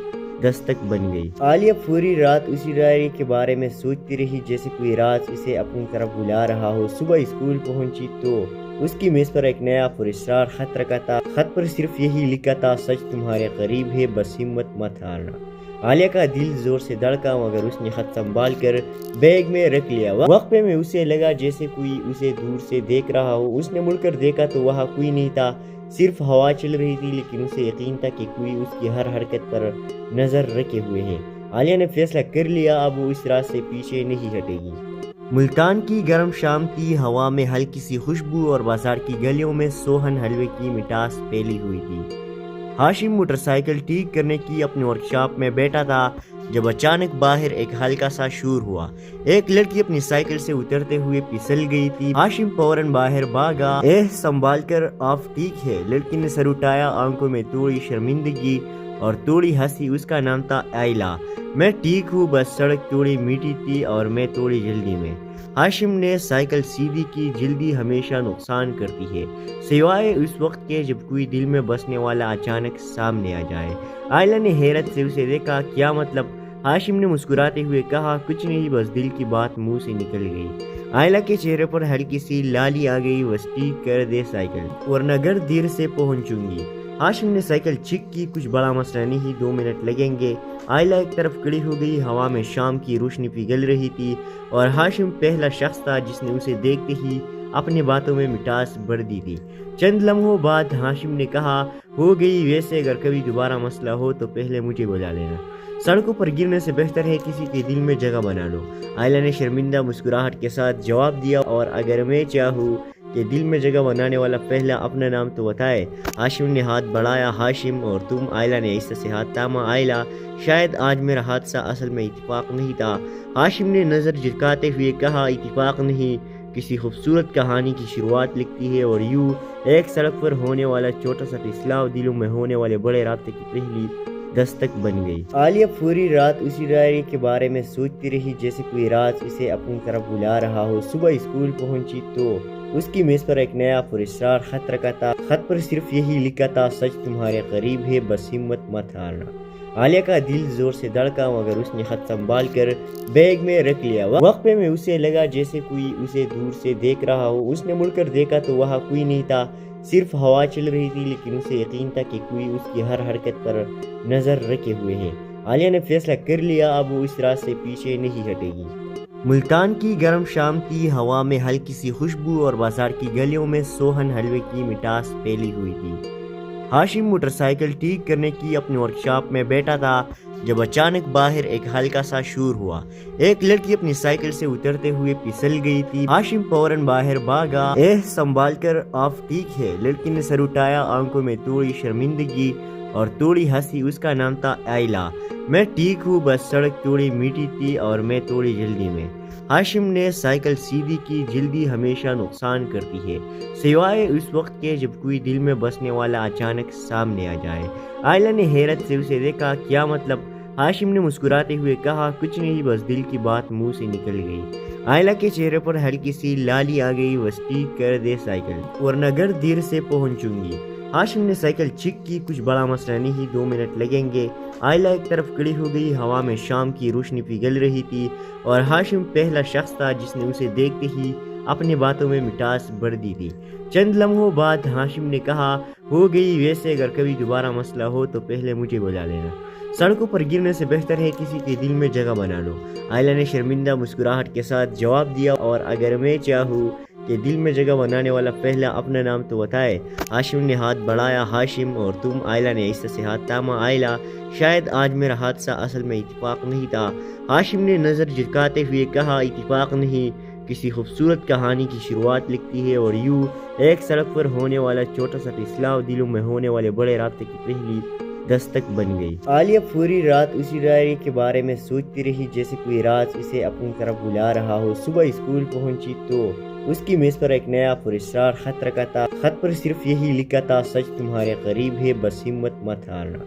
دستک بن گئی۔ عالیہ پوری رات اسی ڈائری کے بارے میں سوچتی رہی جیسے کوئی راز اسے اپنی طرف بلا رہا ہو۔ صبح اسکول پہنچی تو اس کی میز پر ایک نیا پراسرار خط رکھا تھا۔ خط پر صرف یہی لکھا تھا، سچ تمہارے قریب ہے، بس ہمت مت ہارنا۔ عالیہ کا دل زور سے دھڑکا مگر اس نے خط سنبھال کر بیگ میں رکھ لیا۔ وقفے میں اسے لگا جیسے کوئی اسے دور سے دیکھ رہا ہو۔ اس نے مڑ کر دیکھا تو وہاں کوئی نہیں تھا، صرف ہوا چل رہی تھی، لیکن اسے یقین تھا کہ کوئی اس کی ہر حرکت پر نظر رکھے ہوئے ہے۔ عالیہ نے فیصلہ کر لیا، اب وہ اس راز سے پیچھے نہیں ہٹے گی۔ ملتان کی گرم شام تھی، ہوا میں ہلکی سی خوشبو اور بازار کی گلیوں میں سوہن حلوے کی مٹاس پھیلی ہوئی تھی۔ ہاشم موٹر سائیکل ٹھیک کرنے کی اپنی ورکشاپ میں بیٹھا تھا جب اچانک باہر ایک ہلکا سا شور ہوا۔ ایک لڑکی اپنی سائیکل سے اترتے ہوئے پھسل گئی تھی۔ ہاشم فوراً باہر بھاگا۔ سنبھال کر، آپ ٹھیک ہے؟ لڑکی نے سر اٹھایا، آنکھوں میں تھوڑی شرمندگی اور تھوڑی ہنسی۔ اس کا نام تھا آئلہ۔ میں ٹھیک ہوں، بس سڑک تھوڑی میٹھی تھی اور میں تھوڑی جلدی میں۔ ہاشم نے سائیکل سیدھی کی، جلدی ہمیشہ نقصان کرتی ہے، سوائے اس وقت کے جب کوئی دل میں بسنے والا اچانک سامنے آ جائے۔ آئلہ نے حیرت سے اسے دیکھا، کیا مطلب؟ ہاشم نے مسکراتے ہوئے کہا، کچھ نہیں، بس دل کی بات منہ سے نکل گئی۔ آئلہ کے چہرے پر ہلکی سی لالی آ گئی، بس ٹھیک کر دے سائیکل ورنہ گھر دیر سے پہنچوں گی۔ ہاشم نے سائیکل چیک کی، کچھ بڑا مسئلہ نہیں، 2 منٹ لگیں گے۔ آئلہ ایک طرف کھڑی ہو گئی، ہوا میں شام کی روشنی پگھل رہی تھی اور ہاشم پہلا شخص تھا جس نے اسے دیکھتے ہی اپنی باتوں میں مٹاس بھر دی تھی۔ چند لمحوں بعد ہاشم نے کہا، ہو گئی، ویسے اگر کبھی دوبارہ مسئلہ ہو تو پہلے مجھے بلا لینا، سڑکوں پر گرنے سے بہتر ہے کسی کے دل میں جگہ بنا لو۔ آئلہ نے شرمندہ مسکراہٹ کے ساتھ جواب دیا، اور اگر میں چاہوں کہ دل میں جگہ بنانے والا پہلا اپنا نام تو بتائے۔ ہاشم نے ہاتھ بڑھایا، ہاشم اور تم؟ آئلہ نے آہستہ سے ہاتھ تھاما۔ آئلہ، شاید آج میرا حادثہ اصل میں اتفاق نہیں تھا۔ ہاشم نے نظر جھکاتے ہوئے کہا، اتفاق نہیں، کسی خوبصورت کہانی کی شروعات لکھتی ہے اور یوں ایک سڑک پر ہونے والا چھوٹا سا فیصلہ دلوں میں ہونے والے بڑے رابطے کی پہلی دستک بن گئی۔ عالیہ پوری رات اسی ڈائری کے بارے میں سوچتی رہی جیسے کوئی راز اسے اپنی طرف بلا رہا ہو۔ صبح اسکول پہنچی تو اس کی میز پر ایک نیا پراسرار خط رکھا تھا۔ خط پر صرف یہی لکھا تھا، سچ تمہارے قریب ہے، بس ہمت مت ہارنا۔ عالیہ کا دل زور سے دھڑکا مگر اس نے خط سنبھال کر بیگ میں رکھ لیا۔ وقفے میں اسے لگا جیسے کوئی اسے دور سے دیکھ رہا ہو۔ اس نے مڑ کر دیکھا تو وہاں کوئی نہیں تھا، صرف ہوا چل رہی تھی، لیکن اسے یقین تھا کہ کوئی اس کی ہر حرکت پر نظر رکھے ہوئے ہے۔ عالیہ نے فیصلہ کر لیا، اب وہ اس راز سے پیچھے نہیں ہٹے گی۔ ملتان کی گرم شام تھی، ہوا میں ہلکی سی خوشبو اور بازار کی گلیوں میں سوہن حلوے کی مٹاس پھیلی ہوئی تھی۔ ہاشم موٹر سائیکل ٹھیک کرنے کی اپنی ورکشاپ میں بیٹھا تھا جب اچانک باہر ایک ہلکا سا شور ہوا۔ ایک لڑکی اپنی سائیکل سے اترتے ہوئے پھسل گئی تھی۔ ہاشم فوراً باہر بھاگا۔ سنبھال کر، آپ ٹھیک ہے؟ لڑکی نے سر اٹھایا، آنکھوں میں تھوڑی شرمندگی اور تھوڑی ہنسی۔ اس کا نام تھا آئلہ۔ میں ٹھیک ہوں، بس سڑک تھوڑی میٹھی تھی اور میں تھوڑی جلدی میں۔ ہاشم نے سائیکل سیدھی کی، جلدی ہمیشہ نقصان کرتی ہے، سوائے اس وقت کے جب کوئی دل میں بسنے والا اچانک سامنے آ جائے۔ آئلہ نے حیرت سے اسے دیکھا، کیا مطلب؟ ہاشم نے مسکراتے ہوئے کہا، کچھ نہیں، بس دل کی بات منہ سے نکل گئی۔ آئلہ کے چہرے پر ہلکی سی لالی آ گئی، بس ٹھیک کر دے سائیکل ورنہ گھر دیر سے پہنچوں گی۔ ہاشم نے سائیکل چیک کی، کچھ بڑا مسئلہ نہیں، 2 منٹ لگیں گے۔ آئلہ ایک طرف کھڑی ہو گئی، ہوا میں شام کی روشنی پگھل رہی تھی اور ہاشم پہلا شخص تھا جس نے اسے دیکھتے ہی اپنی باتوں میں مٹاس بھر دی تھی۔ چند لمحوں بعد ہاشم نے کہا، ہو گئی، ویسے اگر کبھی دوبارہ مسئلہ ہو تو پہلے مجھے بلا لینا، سڑکوں پر گرنے سے بہتر ہے کسی کے دل میں جگہ بنا لو۔ آئلہ نے شرمندہ مسکراہٹ کے ساتھ جواب دیا، اور اگر میں چاہوں کہ دل میں جگہ بنانے والا پہلا اپنا نام تو بتائے۔ ہاشم نے ہاتھ بڑھایا، ہاشم اور تم؟ آئلہ نے آہستہ سے ہاتھ تھاما۔ آئلہ، شاید آج میرا حادثہ اصل میں اتفاق نہیں تھا۔ ہاشم نے نظر جھکاتے ہوئے کہا، اتفاق نہیں، کسی خوبصورت کہانی کی شروعات لکھتی ہے اور یوں ایک سڑک پر ہونے والا چھوٹا سا فیصلہ دلوں میں ہونے والے بڑے رابطے کی پہلی دستک بن گئی۔ عالیہ پوری رات اسی ڈائری کے بارے میں سوچتی رہی جیسے کوئی راز اسے اپنی طرف بلا رہا ہو۔ صبح اسکول پہنچی تو اس کی میز پر ایک نیا پراسرار خط رکھا تھا. خط پر صرف یہی لکھا تھا, سچ تمہارے قریب ہے, بس ہمت مت ہارنا.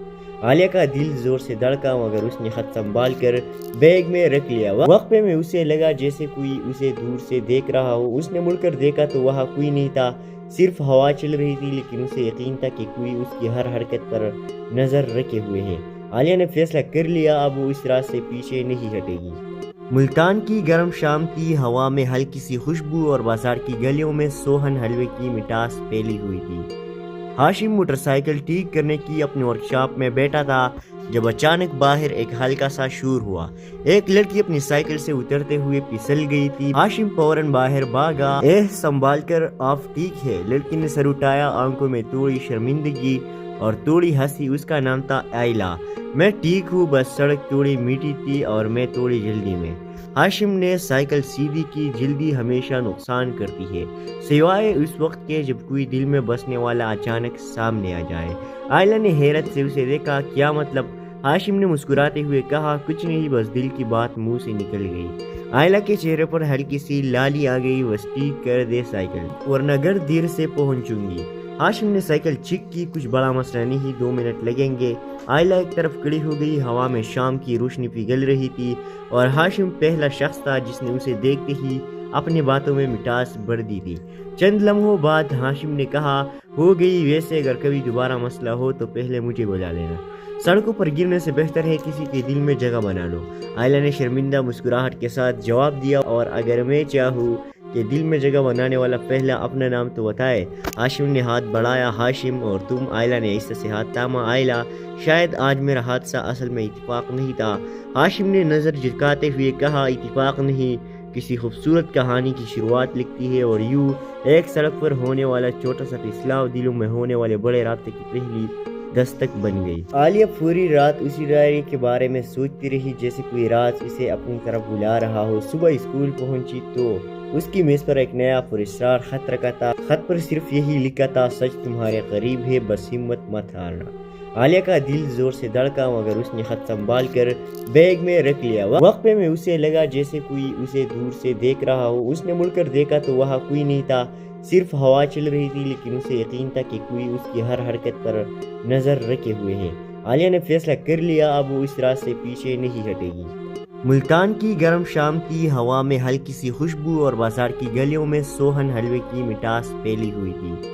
عالیہ کا دل زور سے دھڑکا مگر اس نے خط سنبھال کر بیگ میں رکھ لیا. وقفے میں اسے لگا جیسے کوئی اسے دور سے دیکھ رہا ہو. اس نے مڑ کر دیکھا تو وہاں کوئی نہیں تھا, صرف ہوا چل رہی تھی, لیکن اسے یقین تھا کہ کوئی اس کی ہر حرکت پر نظر رکھے ہوئے ہے. عالیہ نے فیصلہ کر لیا, اب وہ اس راز سے پیچھے نہیں ہٹے گی. ملتان کی گرم شام کی ہوا میں ہلکی سی خوشبو اور بازار کی گلیوں میں سوہن حلوے کی مٹاس پھیلی ہوئی تھی. ہاشم موٹر سائیکل ٹھیک کرنے کی اپنی ورک شاپ میں بیٹھا تھا جب اچانک باہر ایک ہلکا سا شور ہوا. ایک لڑکی اپنی سائیکل سے اترتے ہوئے پھسل گئی تھی. ہاشم فوراً باہر بھاگا. سنبھال کر, آپ ٹھیک ہے؟ لڑکی نے سر اٹھایا, آنکھوں میں تھوڑی شرمندگی اور تھوڑی ہنسی. اس کا نام تھا آئلہ. میں ٹھیک ہوں, بس سڑک تھوڑی میٹھی تھی اور میں تھوڑی جلدی میں. ہاشم نے سائیکل سیدھی کی. جلدی ہمیشہ نقصان کرتی ہے, سوائے اس وقت کے جب کوئی دل میں بسنے والا اچانک سامنے آ جائے. آئلہ نے حیرت سے اسے دیکھا. کیا مطلب؟ ہاشم نے مسکراتے ہوئے کہا. کچھ نہیں, بس دل کی بات منہ سے نکل گئی. آئلہ کے چہرے پر ہلکی سی لالی آ گئی. بس ٹھیک کر دے سائیکل, ورنہ گھر دیر سے پہنچوں گی. ہاشم نے سائیکل چیک کی. کچھ بڑا مسئلہ نہیں, 2 منٹ لگیں گے. آئلہ ایک طرف کھڑی ہو گئی. ہوا میں شام کی روشنی پگھل رہی تھی اور ہاشم پہلا شخص تھا جس نے اسے دیکھتے ہی اپنی باتوں میں مٹاس بھر دی تھی. چند لمحوں بعد ہاشم نے کہا, ہو گئی. ویسے اگر کبھی دوبارہ مسئلہ ہو تو پہلے مجھے بلا لینا. سڑکوں پر گرنے سے بہتر ہے کسی کے دل میں جگہ بنا لو. آئلہ نے شرمندہ مسکراہٹ کے ساتھ جواب دیا. اور اگر میں چاہوں کہ دل میں جگہ بنانے والا پہلا اپنا نام تو بتائے. ہاشم نے ہاتھ بڑھایا. ہاشم اور تم؟ آئلہ نے ایسے سے ہاتھ تھاما. آئلہ, شاید آج میرا حادثہ اصل میں اتفاق نہیں تھا. ہاشم نے نظر جھکاتے ہوئے کہا, اتفاق نہیں, کسی خوبصورت کہانی کی شروعات لکھتی ہے. اور یوں ایک سڑک پر ہونے والا چھوٹا سا فیصلہ دلوں میں ہونے والے بڑے رابطے کی پہلی دستک بن گئی. عالیہ پوری رات اسی ڈائری کے بارے میں سوچتی رہی جیسے کوئی راز اسے اپنی طرف بلا رہا ہو. صبح اسکول پہنچی تو اس کی میز پر ایک نیا پراسرار خط رکھا تھا. خط پر صرف یہی لکھا تھا, سچ تمہارے قریب ہے, بس ہمت مت ہارنا. عالیہ کا دل زور سے دھڑکا مگر اس نے خط سنبھال کر بیگ میں رکھ لیا. وقفے میں اسے لگا جیسے کوئی اسے دور سے دیکھ رہا ہو. اس نے مڑ کر دیکھا تو وہاں کوئی نہیں تھا, صرف ہوا چل رہی تھی, لیکن اسے یقین تھا کہ کوئی اس کی ہر حرکت پر نظر رکھے ہوئے ہے. عالیہ نے فیصلہ کر لیا, اب وہ اس راز سے پیچھے نہیں ہٹے گی. ملتان کی گرم شام کی ہوا میں ہلکی سی خوشبو اور بازار کی گلیوں میں سوہن حلوے کی مٹاس پھیلی ہوئی تھی.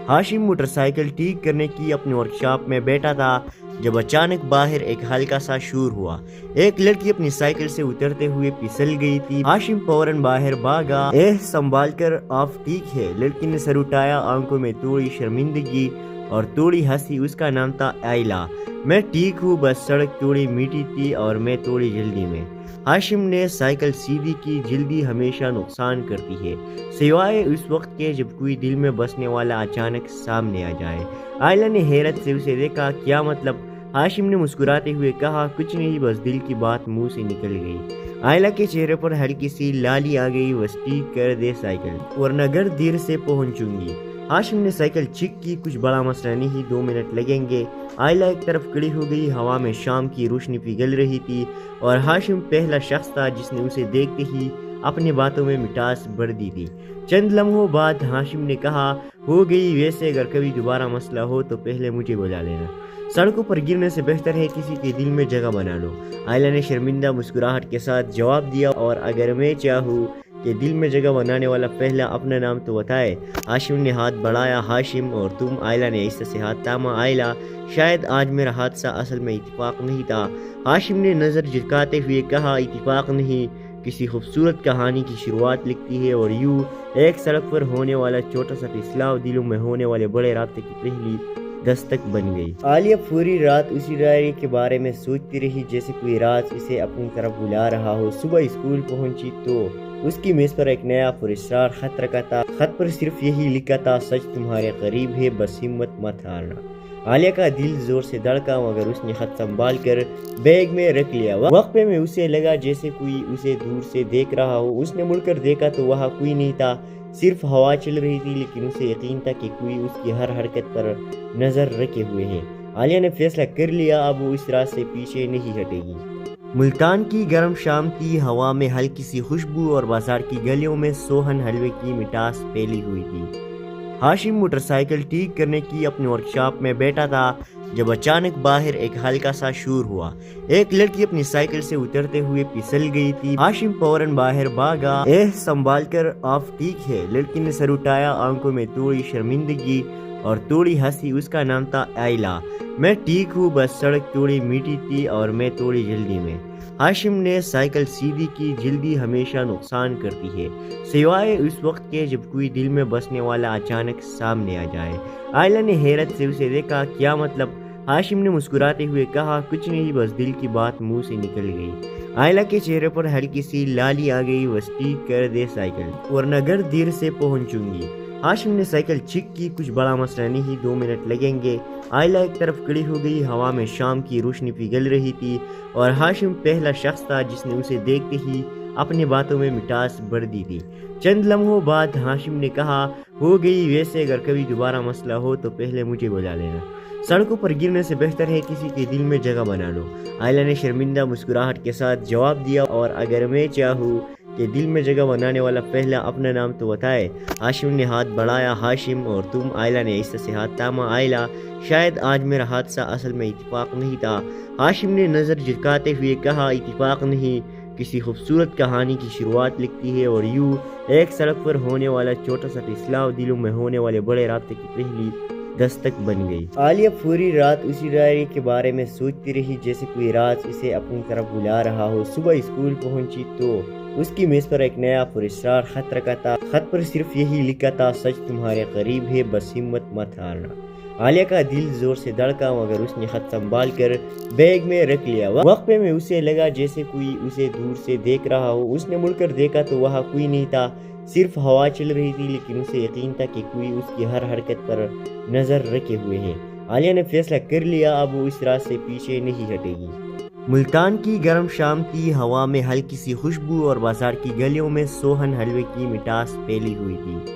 ہاشم موٹر سائیکل ٹھیک کرنے کی اپنی ورک شاپ میں بیٹھا تھا جب اچانک باہر ایک ہلکا سا شور ہوا. ایک لڑکی اپنی سائیکل سے اترتے ہوئے پھسل گئی تھی. ہاشم فوراً باہر بھاگا. سنبھال کر, آپ ٹھیک ہے؟ لڑکی نے سر اٹھایا, آنکھوں میں تھوڑی شرمندگی اور تھوڑی ہنسی. اس کا نام تھا آئلہ. میں ٹھیک ہوں, بس سڑک تھوڑی میٹھی تھی اور میں تھوڑی جلدی میں. ہاشم نے سائیکل سیدھی کی. جلدی ہمیشہ نقصان کرتی ہے, سوائے اس وقت کے جب کوئی دل میں بسنے والا اچانک سامنے آ جائے. آئلہ نے حیرت سے اسے دیکھا. کیا مطلب؟ ہاشم نے مسکراتے ہوئے کہا. کچھ نہیں, بس دل کی بات منہ سے نکل گئی. آئلہ کے چہرے پر ہلکی سی لالی آ گئی. بس ٹھیک کر دے سائیکل, ورنہ گھر دیر سے پہنچوں گی. ہاشم نے سائیکل چیک کی. کچھ بڑا مسئلہ نہیں, 2 منٹ لگیں گے. آئلہ ایک طرف کھڑی ہو گئی. ہوا میں شام کی روشنی پگھل رہی تھی اور ہاشم پہلا شخص تھا جس نے اسے دیکھتے ہی اپنی باتوں میں مٹاس بھر دی تھی. چند لمحوں بعد ہاشم نے کہا, ہو گئی. ویسے اگر کبھی دوبارہ مسئلہ ہو تو پہلے مجھے بلا لینا. سڑکوں پر گرنے سے بہتر ہے کسی کے دل میں جگہ بنا لو. آئلہ نے شرمندہ مسکراہٹ کے ساتھ جواب دیا. اور اگر میں چاہوں کہ دل میں جگہ بنانے والا پہلا اپنا نام تو بتائے. ہاشم نے ہاتھ بڑھایا. ہاشم اور تم؟ آئلہ نے ایسے سے ہاتھ تھاما. آئلہ, شاید آج میرا حادثہ اصل میں اتفاق نہیں تھا. ہاشم نے نظر جھکاتے ہوئے کہا, اتفاق نہیں, کسی خوبصورت کہانی کی شروعات لکھتی ہے. اور یوں ایک سڑک پر ہونے والا چھوٹا سا فیصلہ دلوں میں ہونے والے بڑے رابطے کی پہلی دستک بن گئی. عالیہ پوری رات اسی ڈائری کے بارے میں سوچتی رہی جیسے کوئی راز اسے اپنی طرف بلا رہا ہو. صبح اسکول پہنچی تو اس کی میز پر ایک نیا پراسرار خط رکھا تھا. خط پر صرف یہی لکھا تھا, سچ تمہارے قریب ہے, بس ہمت مت ہارنا. عالیہ کا دل زور سے دھڑکا مگر اس نے خط سنبھال کر بیگ میں رکھ لیا. وقفے میں اسے لگا جیسے کوئی اسے دور سے دیکھ رہا ہو. اس نے مڑ کر دیکھا تو وہاں کوئی نہیں تھا, صرف ہوا چل رہی تھی, لیکن اسے یقین تھا کہ کوئی اس کی ہر حرکت پر نظر رکھے ہوئے ہے. عالیہ نے فیصلہ کر لیا, اب وہ اس راز سے پیچھے نہیں ہٹے گی. ملتان کی گرم شام کی ہوا میں ہلکی سی خوشبو اور بازار کی گلیوں میں سوہن حلوے کی مٹاس پھیلی ہوئی تھی۔ ہاشم موٹر سائیکل ٹھیک کرنے کی اپنی ورکشاپ میں بیٹھا تھا جب اچانک باہر ایک ہلکا سا شور ہوا۔ ایک لڑکی اپنی سائیکل سے اترتے ہوئے پھسل گئی تھی۔ ہاشم فوراً باہر بھاگا۔ سنبھال کر، آپ ٹھیک ہے؟ لڑکی نے سر اٹھایا، آنکھوں میں تھوڑی شرمندگی اور تھوڑی ہنسی۔ اس کا نام تھا آئلہ۔ میں ٹھیک ہوں، بس سڑک تھوڑی میٹھی تھی اور میں تھوڑی جلدی میں۔ ہاشم نے سائیکل سیدھی کی۔ جلدی ہمیشہ نقصان کرتی ہے، سوائے اس وقت کے جب کوئی دل میں بسنے والا اچانک سامنے آ جائے۔ آئلہ نے حیرت سے اسے دیکھا۔ کیا مطلب؟ ہاشم نے مسکراتے ہوئے کہا، کچھ نہیں، بس دل کی بات منہ سے نکل گئی۔ آئلہ کے چہرے پر ہلکی سی لالی آ گئی۔ بس ٹھیک کر دے سائیکل، ورنہ گھر دیر سے پہنچوں گی۔ ہاشم نے سائیکل چیک کی۔ کچھ بڑا مسئلہ نہیں، 2 منٹ لگیں گے۔ آئلہ ایک طرف کھڑی ہو گئی۔ ہوا میں شام کی روشنی پگھل رہی تھی اور ہاشم پہلا شخص تھا جس نے اسے دیکھتے ہی اپنی باتوں میں مٹاس بھر دی تھی۔ چند لمحوں بعد ہاشم نے کہا، ہو گئی، ویسے اگر کبھی دوبارہ مسئلہ ہو تو پہلے مجھے بلا لینا۔ سڑکوں پر گرنے سے بہتر ہے کسی کے دل میں جگہ بنا لو۔ آئلہ نے شرمندہ مسکراہٹ کے ساتھ جواب دیا، اور اگر میں چاہوں کہ دل میں جگہ بنانے والا پہلا اپنا نام تو بتائے۔ ہاشم نے ہاتھ بڑھایا۔ ہاشم اور تم؟ آئلہ نے آہستہ سے ہاتھ تھاما۔ آئلہ، شاید آج میرا حادثہ اصل میں اتفاق نہیں تھا۔ ہاشم نے نظر جھکاتے ہوئے کہا، اتفاق نہیں، کسی خوبصورت کہانی کی شروعات لکھتی ہے، اور یوں ایک سڑک پر ہونے والا چھوٹا سا اصلاح دلوں میں ہونے والے بڑے رابطے کی پہلی دستک بن گئی۔ عالیہ پوری رات اسی ڈائری کے بارے میں سوچتی رہی، جیسے کوئی راز اسے اپنی طرف بلا رہا ہو۔ صبح اسکول پہنچی تو اس کی میز پر ایک نیا پراسرار خط رکھا تھا۔ خط پر صرف یہی لکھا تھا، سچ تمہارے قریب ہے، بس ہمت مت ہارنا۔ عالیہ کا دل زور سے دھڑکا، مگر اس نے خط سنبھال کر بیگ میں رکھ لیا۔ وقفے میں اسے لگا جیسے کوئی اسے دور سے دیکھ رہا ہو۔ اس نے مڑ کر دیکھا تو وہاں کوئی نہیں تھا، صرف ہوا چل رہی تھی، لیکن اسے یقین تھا کہ کوئی اس کی ہر حرکت پر نظر رکھے ہوئے ہے۔ عالیہ نے فیصلہ کر لیا، اب وہ اس راز سے پیچھے نہیں ہٹے گی۔ ملتان کی گرم شام کی ہوا میں ہلکی سی خوشبو اور بازار کی گلیوں میں سوہن حلوے کی مٹاس پھیلی ہوئی تھی۔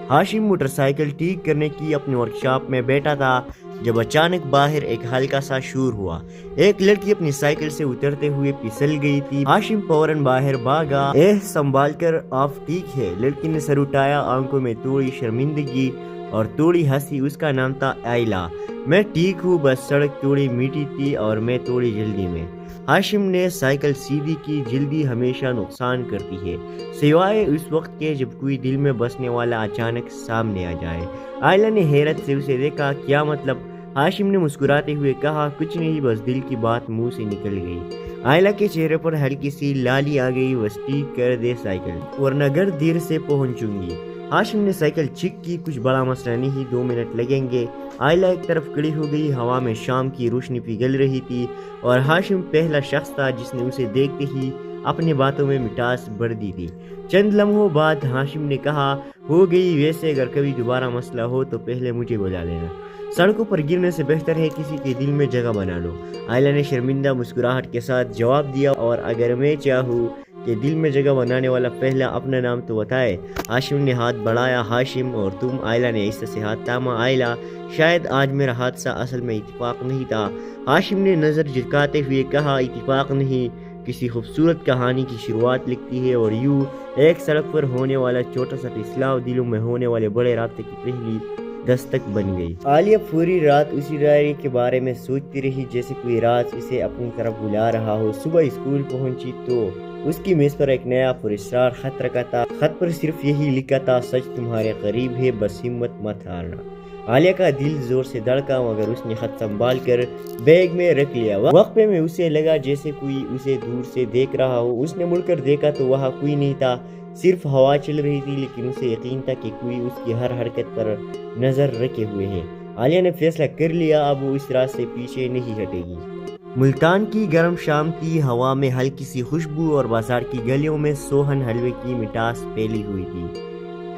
ہاشم موٹر سائیکل ٹھیک کرنے کی اپنی ورکشاپ میں بیٹھا تھا جب اچانک باہر ایک ہلکا سا شور ہوا۔ ایک لڑکی اپنی سائیکل سے اترتے ہوئے پھسل گئی تھی۔ ہاشم فوراً باہر بھاگا۔ سنبھال کر، آپ ٹھیک ہے؟ لڑکی نے سر اٹھایا، آنکھوں میں تھوڑی شرمندگی اور تھوڑی ہنسی۔ اس کا نام تھا آئلہ۔ میں ٹھیک ہوں، بس سڑک تھوڑی میٹھی تھی اور میں تھوڑی جلدی میں۔ ہاشم نے سائیکل سیدھی کی۔ جلدی ہمیشہ نقصان کرتی ہے، سوائے اس وقت کے جب کوئی دل میں بسنے والا اچانک سامنے آ جائے۔ آئلہ نے حیرت سے اسے دیکھا۔ کیا مطلب؟ ہاشم نے مسکراتے ہوئے کہا، کچھ نہیں، بس دل کی بات منہ سے نکل گئی۔ آئلہ کے چہرے پر ہلکی سی لالی آ گئی۔ بس ٹھیک کر دے سائیکل، ورنہ گھر دیر سے پہنچوں گی۔ ہاشم نے سائیکل چیک کی۔ کچھ بڑا مسئلہ نہیں، 2 منٹ لگیں گے۔ آئلہ ایک طرف کھڑی ہو گئی۔ ہوا میں شام کی روشنی پگھل رہی تھی اور ہاشم پہلا شخص تھا جس نے اسے دیکھتے ہی اپنی باتوں میں مٹاس بھر دی تھی۔ چند لمحوں بعد ہاشم نے کہا، ہو گئی، ویسے اگر کبھی دوبارہ مسئلہ ہو تو پہلے مجھے بلا لینا۔ سڑکوں پر گرنے سے بہتر ہے کسی کے دل میں جگہ بنا لو۔ آئلہ نے شرمندہ مسکراہٹ کے ساتھ جواب دیا، اور اگر میں چاہوں کہ دل میں جگہ بنانے والا پہلا اپنا نام تو بتائے۔ ہاشم نے ہاتھ بڑھایا۔ ہاشم اور تم؟ آئلہ نے آہستہ سے ہاتھ تھاما۔ آئلہ، شاید آج میرا حادثہ اصل میں اتفاق نہیں تھا۔ ہاشم نے نظر جھکاتے ہوئے کہا، اتفاق نہیں، کسی خوبصورت کہانی کی شروعات لکھتی ہے، اور یوں ایک سڑک پر ہونے والا چھوٹا سا اصلاح دلوں میں ہونے والے بڑے رابطے کی پہلی دستک بن گئی۔ عالیہ پوری رات اسی ڈائری کے بارے میں سوچتی رہی، جیسے کوئی راز اسے اپنی طرف بلا رہا ہو۔ صبح اسکول پہنچی تو اس کی میز پر ایک نیا پراسرار خط رکھا تھا۔ خط پر صرف یہی لکھا تھا، سچ تمہارے قریب ہے، بس ہمت مت ہارنا۔ عالیہ کا دل زور سے دھڑکا، مگر اس نے خط سنبھال کر بیگ میں رکھ لیا۔ وقفے میں اسے لگا جیسے کوئی اسے دور سے دیکھ رہا ہو۔ اس نے مڑ کر دیکھا تو وہاں کوئی نہیں تھا، صرف ہوا چل رہی تھی، لیکن اسے یقین تھا کہ کوئی اس کی ہر حرکت پر نظر رکھے ہوئے ہے۔ عالیہ نے فیصلہ کر لیا، اب وہ اس راز سے پیچھے نہیں ہٹے گی۔ ملتان کی گرم شام کی ہوا میں ہلکی سی خوشبو اور بازار کی گلیوں میں سوہن حلوے کی مٹاس پھیلی ہوئی تھی۔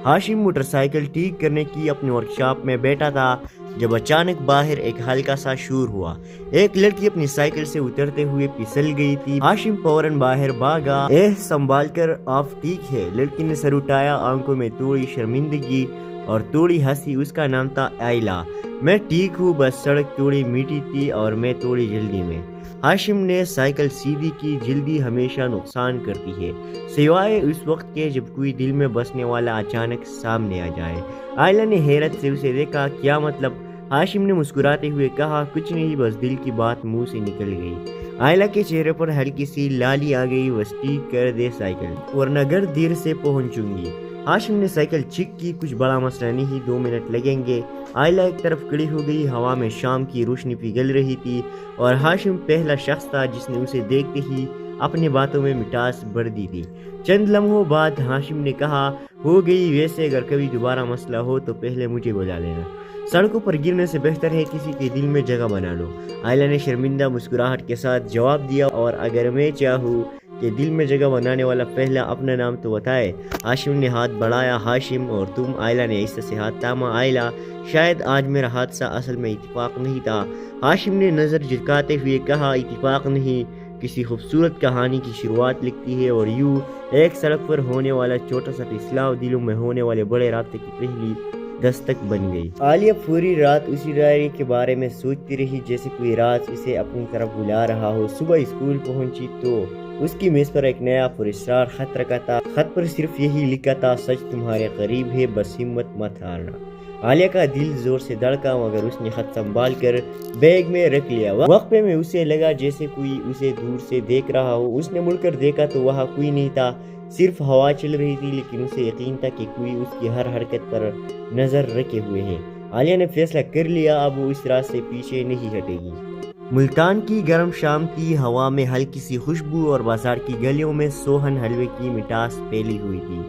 ہاشم موٹر سائیکل ٹھیک کرنے کی اپنی ورکشاپ میں بیٹھا تھا جب اچانک باہر ایک ہلکا سا شور ہوا۔ ایک لڑکی اپنی سائیکل سے اترتے ہوئے پھسل گئی تھی۔ ہاشم فوراً باہر بھاگا۔ سنبھال کر، آپ ٹھیک ہے؟ لڑکی نے سر اٹھایا، آنکھوں میں تھوڑی شرمندگی اور تھوڑی ہنسی۔ اس کا نام تھا آئلہ۔ میں ٹھیک ہوں، بس سڑک تھوڑی میٹھی تھی اور میں تھوڑی جلدی میں۔ ہاشم نے سائیکل سیدھی کی، جلدی ہمیشہ نقصان کرتی ہے، سوائے اس وقت کے جب کوئی دل میں بسنے والا اچانک سامنے آ جائے۔ آئلہ نے حیرت سے اسے دیکھا۔ کیا مطلب؟ ہاشم نے مسکراتے ہوئے کہا، کچھ نہیں، بس دل کی بات منہ سے نکل گئی۔ آئلہ کے چہرے پر ہلکی سی لالی آ گئی۔ بس ٹھیک کر دے سائیکل، ورنہ گھر دیر سے پہنچوں گی۔ ہاشم نے سائیکل چیک کی۔ کچھ بڑا مسئلہ نہیں، 2 منٹ لگیں گے۔ آئلہ ایک طرف کھڑی ہو گئی، ہوا میں شام کی روشنی پگھل رہی تھی اور ہاشم پہلا شخص تھا جس نے اسے دیکھتے ہی اپنی باتوں میں مٹاس بھر دی تھی۔ چند لمحوں بعد ہاشم نے کہا، ہو گئی، ویسے اگر کبھی دوبارہ مسئلہ ہو تو پہلے مجھے بلا لینا، سڑکوں پر گرنے سے بہتر ہے کسی کے دل میں جگہ بنا لو۔ آئلہ نے شرمندہ مسکراہٹ کے ساتھ جواب دیا، اور اگر میں چاہوں کہ دل میں جگہ بنانے والا پہلا اپنا نام تو بتائے۔ ہاشم نے ہاتھ بڑھایا۔ ہاشم اور تم؟ آئلہ نے آہستہ سے ہاتھ تھاما۔ آئلہ، شاید آج میرا حادثہ اصل میں اتفاق نہیں تھا، ہاشم نے نظر جھکاتے ہوئے کہا۔ اتفاق نہیں، کسی خوبصورت کہانی کی شروعات لکھتی ہے، اور یوں ایک سڑک پر ہونے والا چھوٹا سا فیصلہ دلوں میں ہونے والے بڑے رابطے کی پہلی دستک بن گئی۔ عالیہ پوری رات اسی ڈائری کے بارے میں سوچتی رہی، جیسے کوئی راز اسے اپنی طرف بلا رہا ہو۔ صبح اسکول پہنچی تو اس کی میز پر ایک نیا پراسرار خط رکھا تھا۔ خط پر صرف یہی لکھا تھا، سچ تمہارے قریب ہے، بس ہمت مت ہارنا۔ عالیہ کا دل زور سے دھڑکا، مگر اس نے خط سنبھال کر بیگ میں رکھ لیا۔ وقفے میں اسے لگا جیسے کوئی اسے دور سے دیکھ رہا ہو۔ اس نے مڑ کر دیکھا تو وہاں کوئی نہیں تھا، صرف ہوا چل رہی تھی، لیکن اسے یقین تھا کہ کوئی اس کی ہر حرکت پر نظر رکھے ہوئے ہے۔ عالیہ نے فیصلہ کر لیا، اب وہ اس راز سے پیچھے نہیں ہٹے گی۔ ملتان کی گرم شام کی ہوا میں ہلکی سی خوشبو اور بازار کی گلیوں میں سوہن حلوے کی مٹاس پھیلی ہوئی تھی۔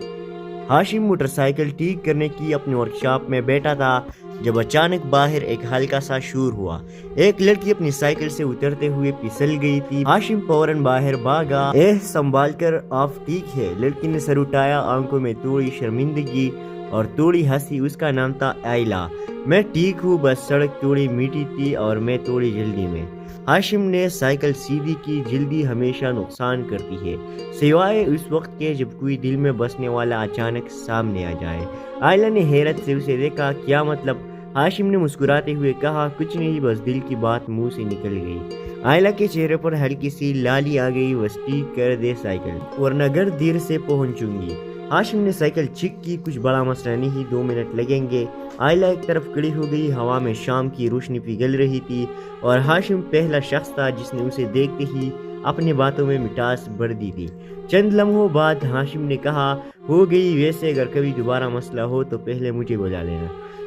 ہاشم موٹر سائیکل ٹھیک کرنے کی اپنی ورکشاپ میں بیٹھا تھا جب اچانک باہر ایک ہلکا سا شور ہوا۔ ایک لڑکی اپنی سائیکل سے اترتے ہوئے پھسل گئی تھی۔ ہاشم فوراً باہر بھاگا۔ سنبھال کر، آپ ٹھیک ہے؟ لڑکی نے سر اٹھایا، آنکھوں میں تھوڑی شرمندگی اور تھوڑی ہنسی۔ اس کا نام تھا آئلہ۔ میں ٹھیک ہوں، بس سڑک تھوڑی میٹھی تھی اور میں تھوڑی جلدی میں۔ ہاشم نے سائیکل سیدھی کی، جلدی ہمیشہ نقصان کرتی ہے، سوائے اس وقت کے جب کوئی دل میں بسنے والا اچانک سامنے آ جائے۔ آئلہ نے حیرت سے اسے دیکھا۔ کیا مطلب؟ ہاشم نے مسکراتے ہوئے کہا، کچھ نہیں، بس دل کی بات منہ سے نکل گئی۔ آئلہ کے چہرے پر ہلکی سی لالی آ گئی۔ بس ٹھیک کر دے سائیکل، ورنہ گھر دیر سے پہنچوں گی۔ ہاشم نے سائیکل چیک کی۔ کچھ بڑا مسئلہ نہیں، 2 منٹ لگیں گے۔ آئلہ ایک طرف کھڑی ہو گئی، ہوا میں شام کی روشنی پگھل رہی تھی اور ہاشم پہلا شخص تھا جس نے اسے دیکھتے ہی اپنی باتوں میں مٹاس بھر دی تھی۔ چند لمحوں بعد ہاشم نے کہا، ہو گئی، ویسے اگر کبھی دوبارہ مسئلہ ہو تو پہلے مجھے بلا لینا،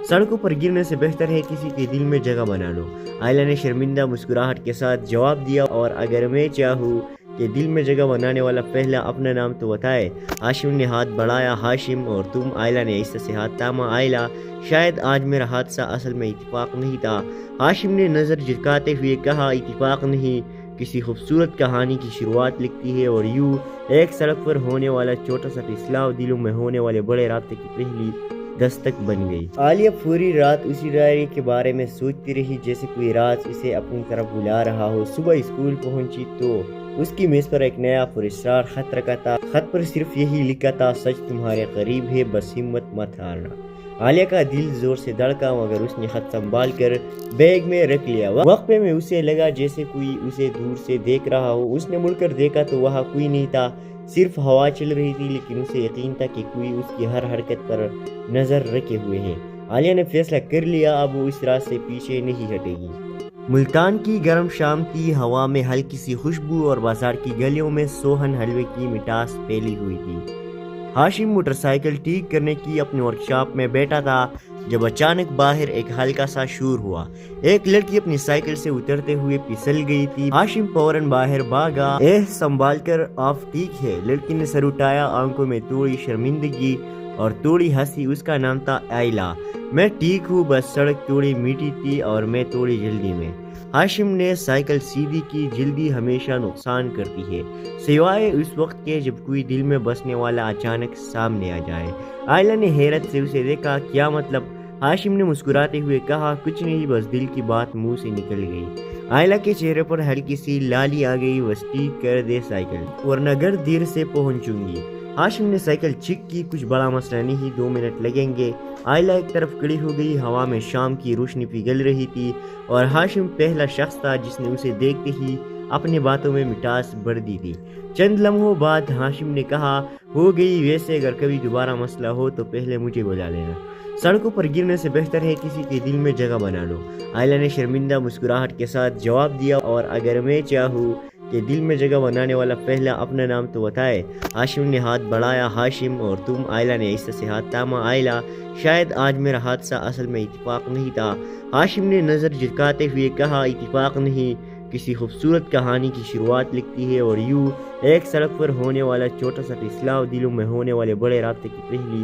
سڑکوں پر گرنے سے بہتر ہے کسی کے دل میں جگہ بنا لو۔ آئلہ نے شرمندہ مسکراہٹ کے ساتھ جواب دیا، اور اگر میں چاہوں کہ دل میں جگہ بنانے والا پہلا اپنا نام تو بتائے۔ ہاشم نے ہاتھ بڑھایا۔ ہاشم اور تم؟ آئلہ نے آہستہ سے ہاتھ تھاما۔ آئلہ، شاید آج میرا حادثہ اصل میں اتفاق نہیں تھا، ہاشم نے نظر جھکاتے ہوئے کہا۔ اتفاق نہیں، کسی خوبصورت کہانی کی شروعات لکھتی ہے، اور یوں ایک سڑک پر ہونے والا چھوٹا سا فیصلہ دلوں میں ہونے والے بڑے رابطے کی پہلی دستک بن گئی۔ عالیہ پوری رات اسی ڈائری کے بارے میں سوچتی رہی، جیسے کوئی راز اسے اپنی طرف بلا رہا ہو۔ صبح اسکول پہنچی تو اس کی میز پر ایک نیا پراسرار خط رکھا تھا۔ خط پر صرف یہی لکھا تھا، سچ تمہارے قریب ہے، بس ہمت مت ہارنا۔ عالیہ کا دل زور سے دھڑکا، مگر اس نے خط سنبھال کر بیگ میں رکھ لیا۔ وقفے میں اسے لگا جیسے کوئی اسے دور سے دیکھ رہا ہو۔ اس نے مڑ کر دیکھا تو وہاں کوئی نہیں تھا، صرف ہوا چل رہی تھی، لیکن اسے یقین تھا کہ کوئی اس کی ہر حرکت پر نظر رکھے ہوئے ہے۔ عالیہ نے فیصلہ کر لیا، اب وہ اس راز سے پیچھے نہیں ہٹے گی۔ ملتان کی گرم شام کی ہوا میں ہلکی سی خوشبو اور بازار کی گلیوں میں سوہن حلوے کی مٹاس پھیلی ہوئی تھی۔ ہاشم موٹر سائیکل ٹھیک کرنے کی اپنی ورکشاپ میں بیٹھا تھا جب اچانک باہر ایک ہلکا سا شور ہوا۔ ایک لڑکی اپنی سائیکل سے اترتے ہوئے پھسل گئی تھی۔ ہاشم فوراً باہر بھاگا۔ سنبھال کر، آپ ٹھیک ہے؟ لڑکی نے سر اٹھایا، آنکھوں میں تھوڑی شرمندگی اور تھوڑی ہنسی۔ اس کا نام تھا آئلہ۔ میں ٹھیک ہوں، بس سڑک تھوڑی میٹھی تھی اور میں تھوڑی جلدی میں۔ ہاشم نے سائیکل سیدھی کی، جلدی ہمیشہ نقصان کرتی ہے، سوائے اس وقت کے جب کوئی دل میں بسنے والا اچانک سامنے آ جائے۔ آئلہ نے حیرت سے اسے دیکھا۔ کیا مطلب؟ ہاشم نے مسکراتے ہوئے کہا، کچھ نہیں، بس دل کی بات منہ سے نکل گئی۔ آئلہ کے چہرے پر ہلکی سی لالی آ گئی۔ بس ٹھیک کر دے سائیکل، ورنہ گھر دیر سے پہنچوں گی۔ ہاشم نے سائیکل چیک کی۔ کچھ بڑا مسئلہ نہیں، 2 منٹ لگیں گے۔ آئلہ ایک طرف کھڑی ہو گئی، ہوا میں شام کی روشنی پگھل رہی تھی اور ہاشم پہلا شخص تھا جس نے اسے دیکھتے ہی اپنی باتوں میں مٹاس بڑھ دی تھی۔ چند لمحوں بعد ہاشم نے کہا، ہو گئی، ویسے اگر کبھی دوبارہ مسئلہ ہو تو پہلے مجھے بلا لینا، سڑکوں پر گرنے سے بہتر ہے کسی کے دل میں جگہ بنا لو۔ آئلہ نے شرمندہ مسکراہٹ کے ساتھ جواب دیا، اور اگر میں چاہوں کہ دل میں جگہ بنانے والا پہلا اپنا نام تو بتائے۔ ہاشم نے ہاتھ بڑھایا، ہاشم اور تم؟ آئلہ نے عزت سے ہاتھ تھاما۔ آئلہ، شاید آج میرا حادثہ اصل میں اتفاق نہیں تھا، ہاشم نے نظر جھکاتے ہوئے کہا۔ اتفاق نہیں، کسی خوبصورت کہانی کی شروعات لکھتی ہے، اور یوں ایک سڑک پر ہونے والا چھوٹا سا اصلاح دلوں میں ہونے والے بڑے رابطے کی پہلی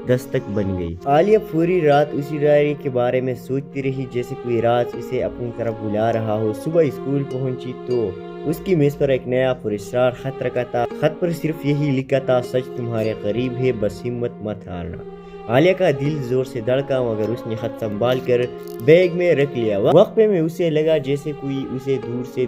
دستک بن گئی۔ عالیہ پوری رات اسی ڈائری کے بارے میں سوچتی رہی، جیسے کوئی راز اسے اپنی طرف بلا رہا ہو۔ صبح اسکول پہنچی تو اس کی میز پر ایک نیا پراسرار خط رکھا تھا۔ خط پر صرف یہی لکھا تھا، سچ تمہارے قریب ہے، بس ہمت مت ہارنا۔ عالیہ کا دل زور سے دھڑکا، مگر اس نے خط سنبھال کر بیگ میں رکھ لیا۔ وقفے میں اسے لگا جیسے کوئی اسے دور سے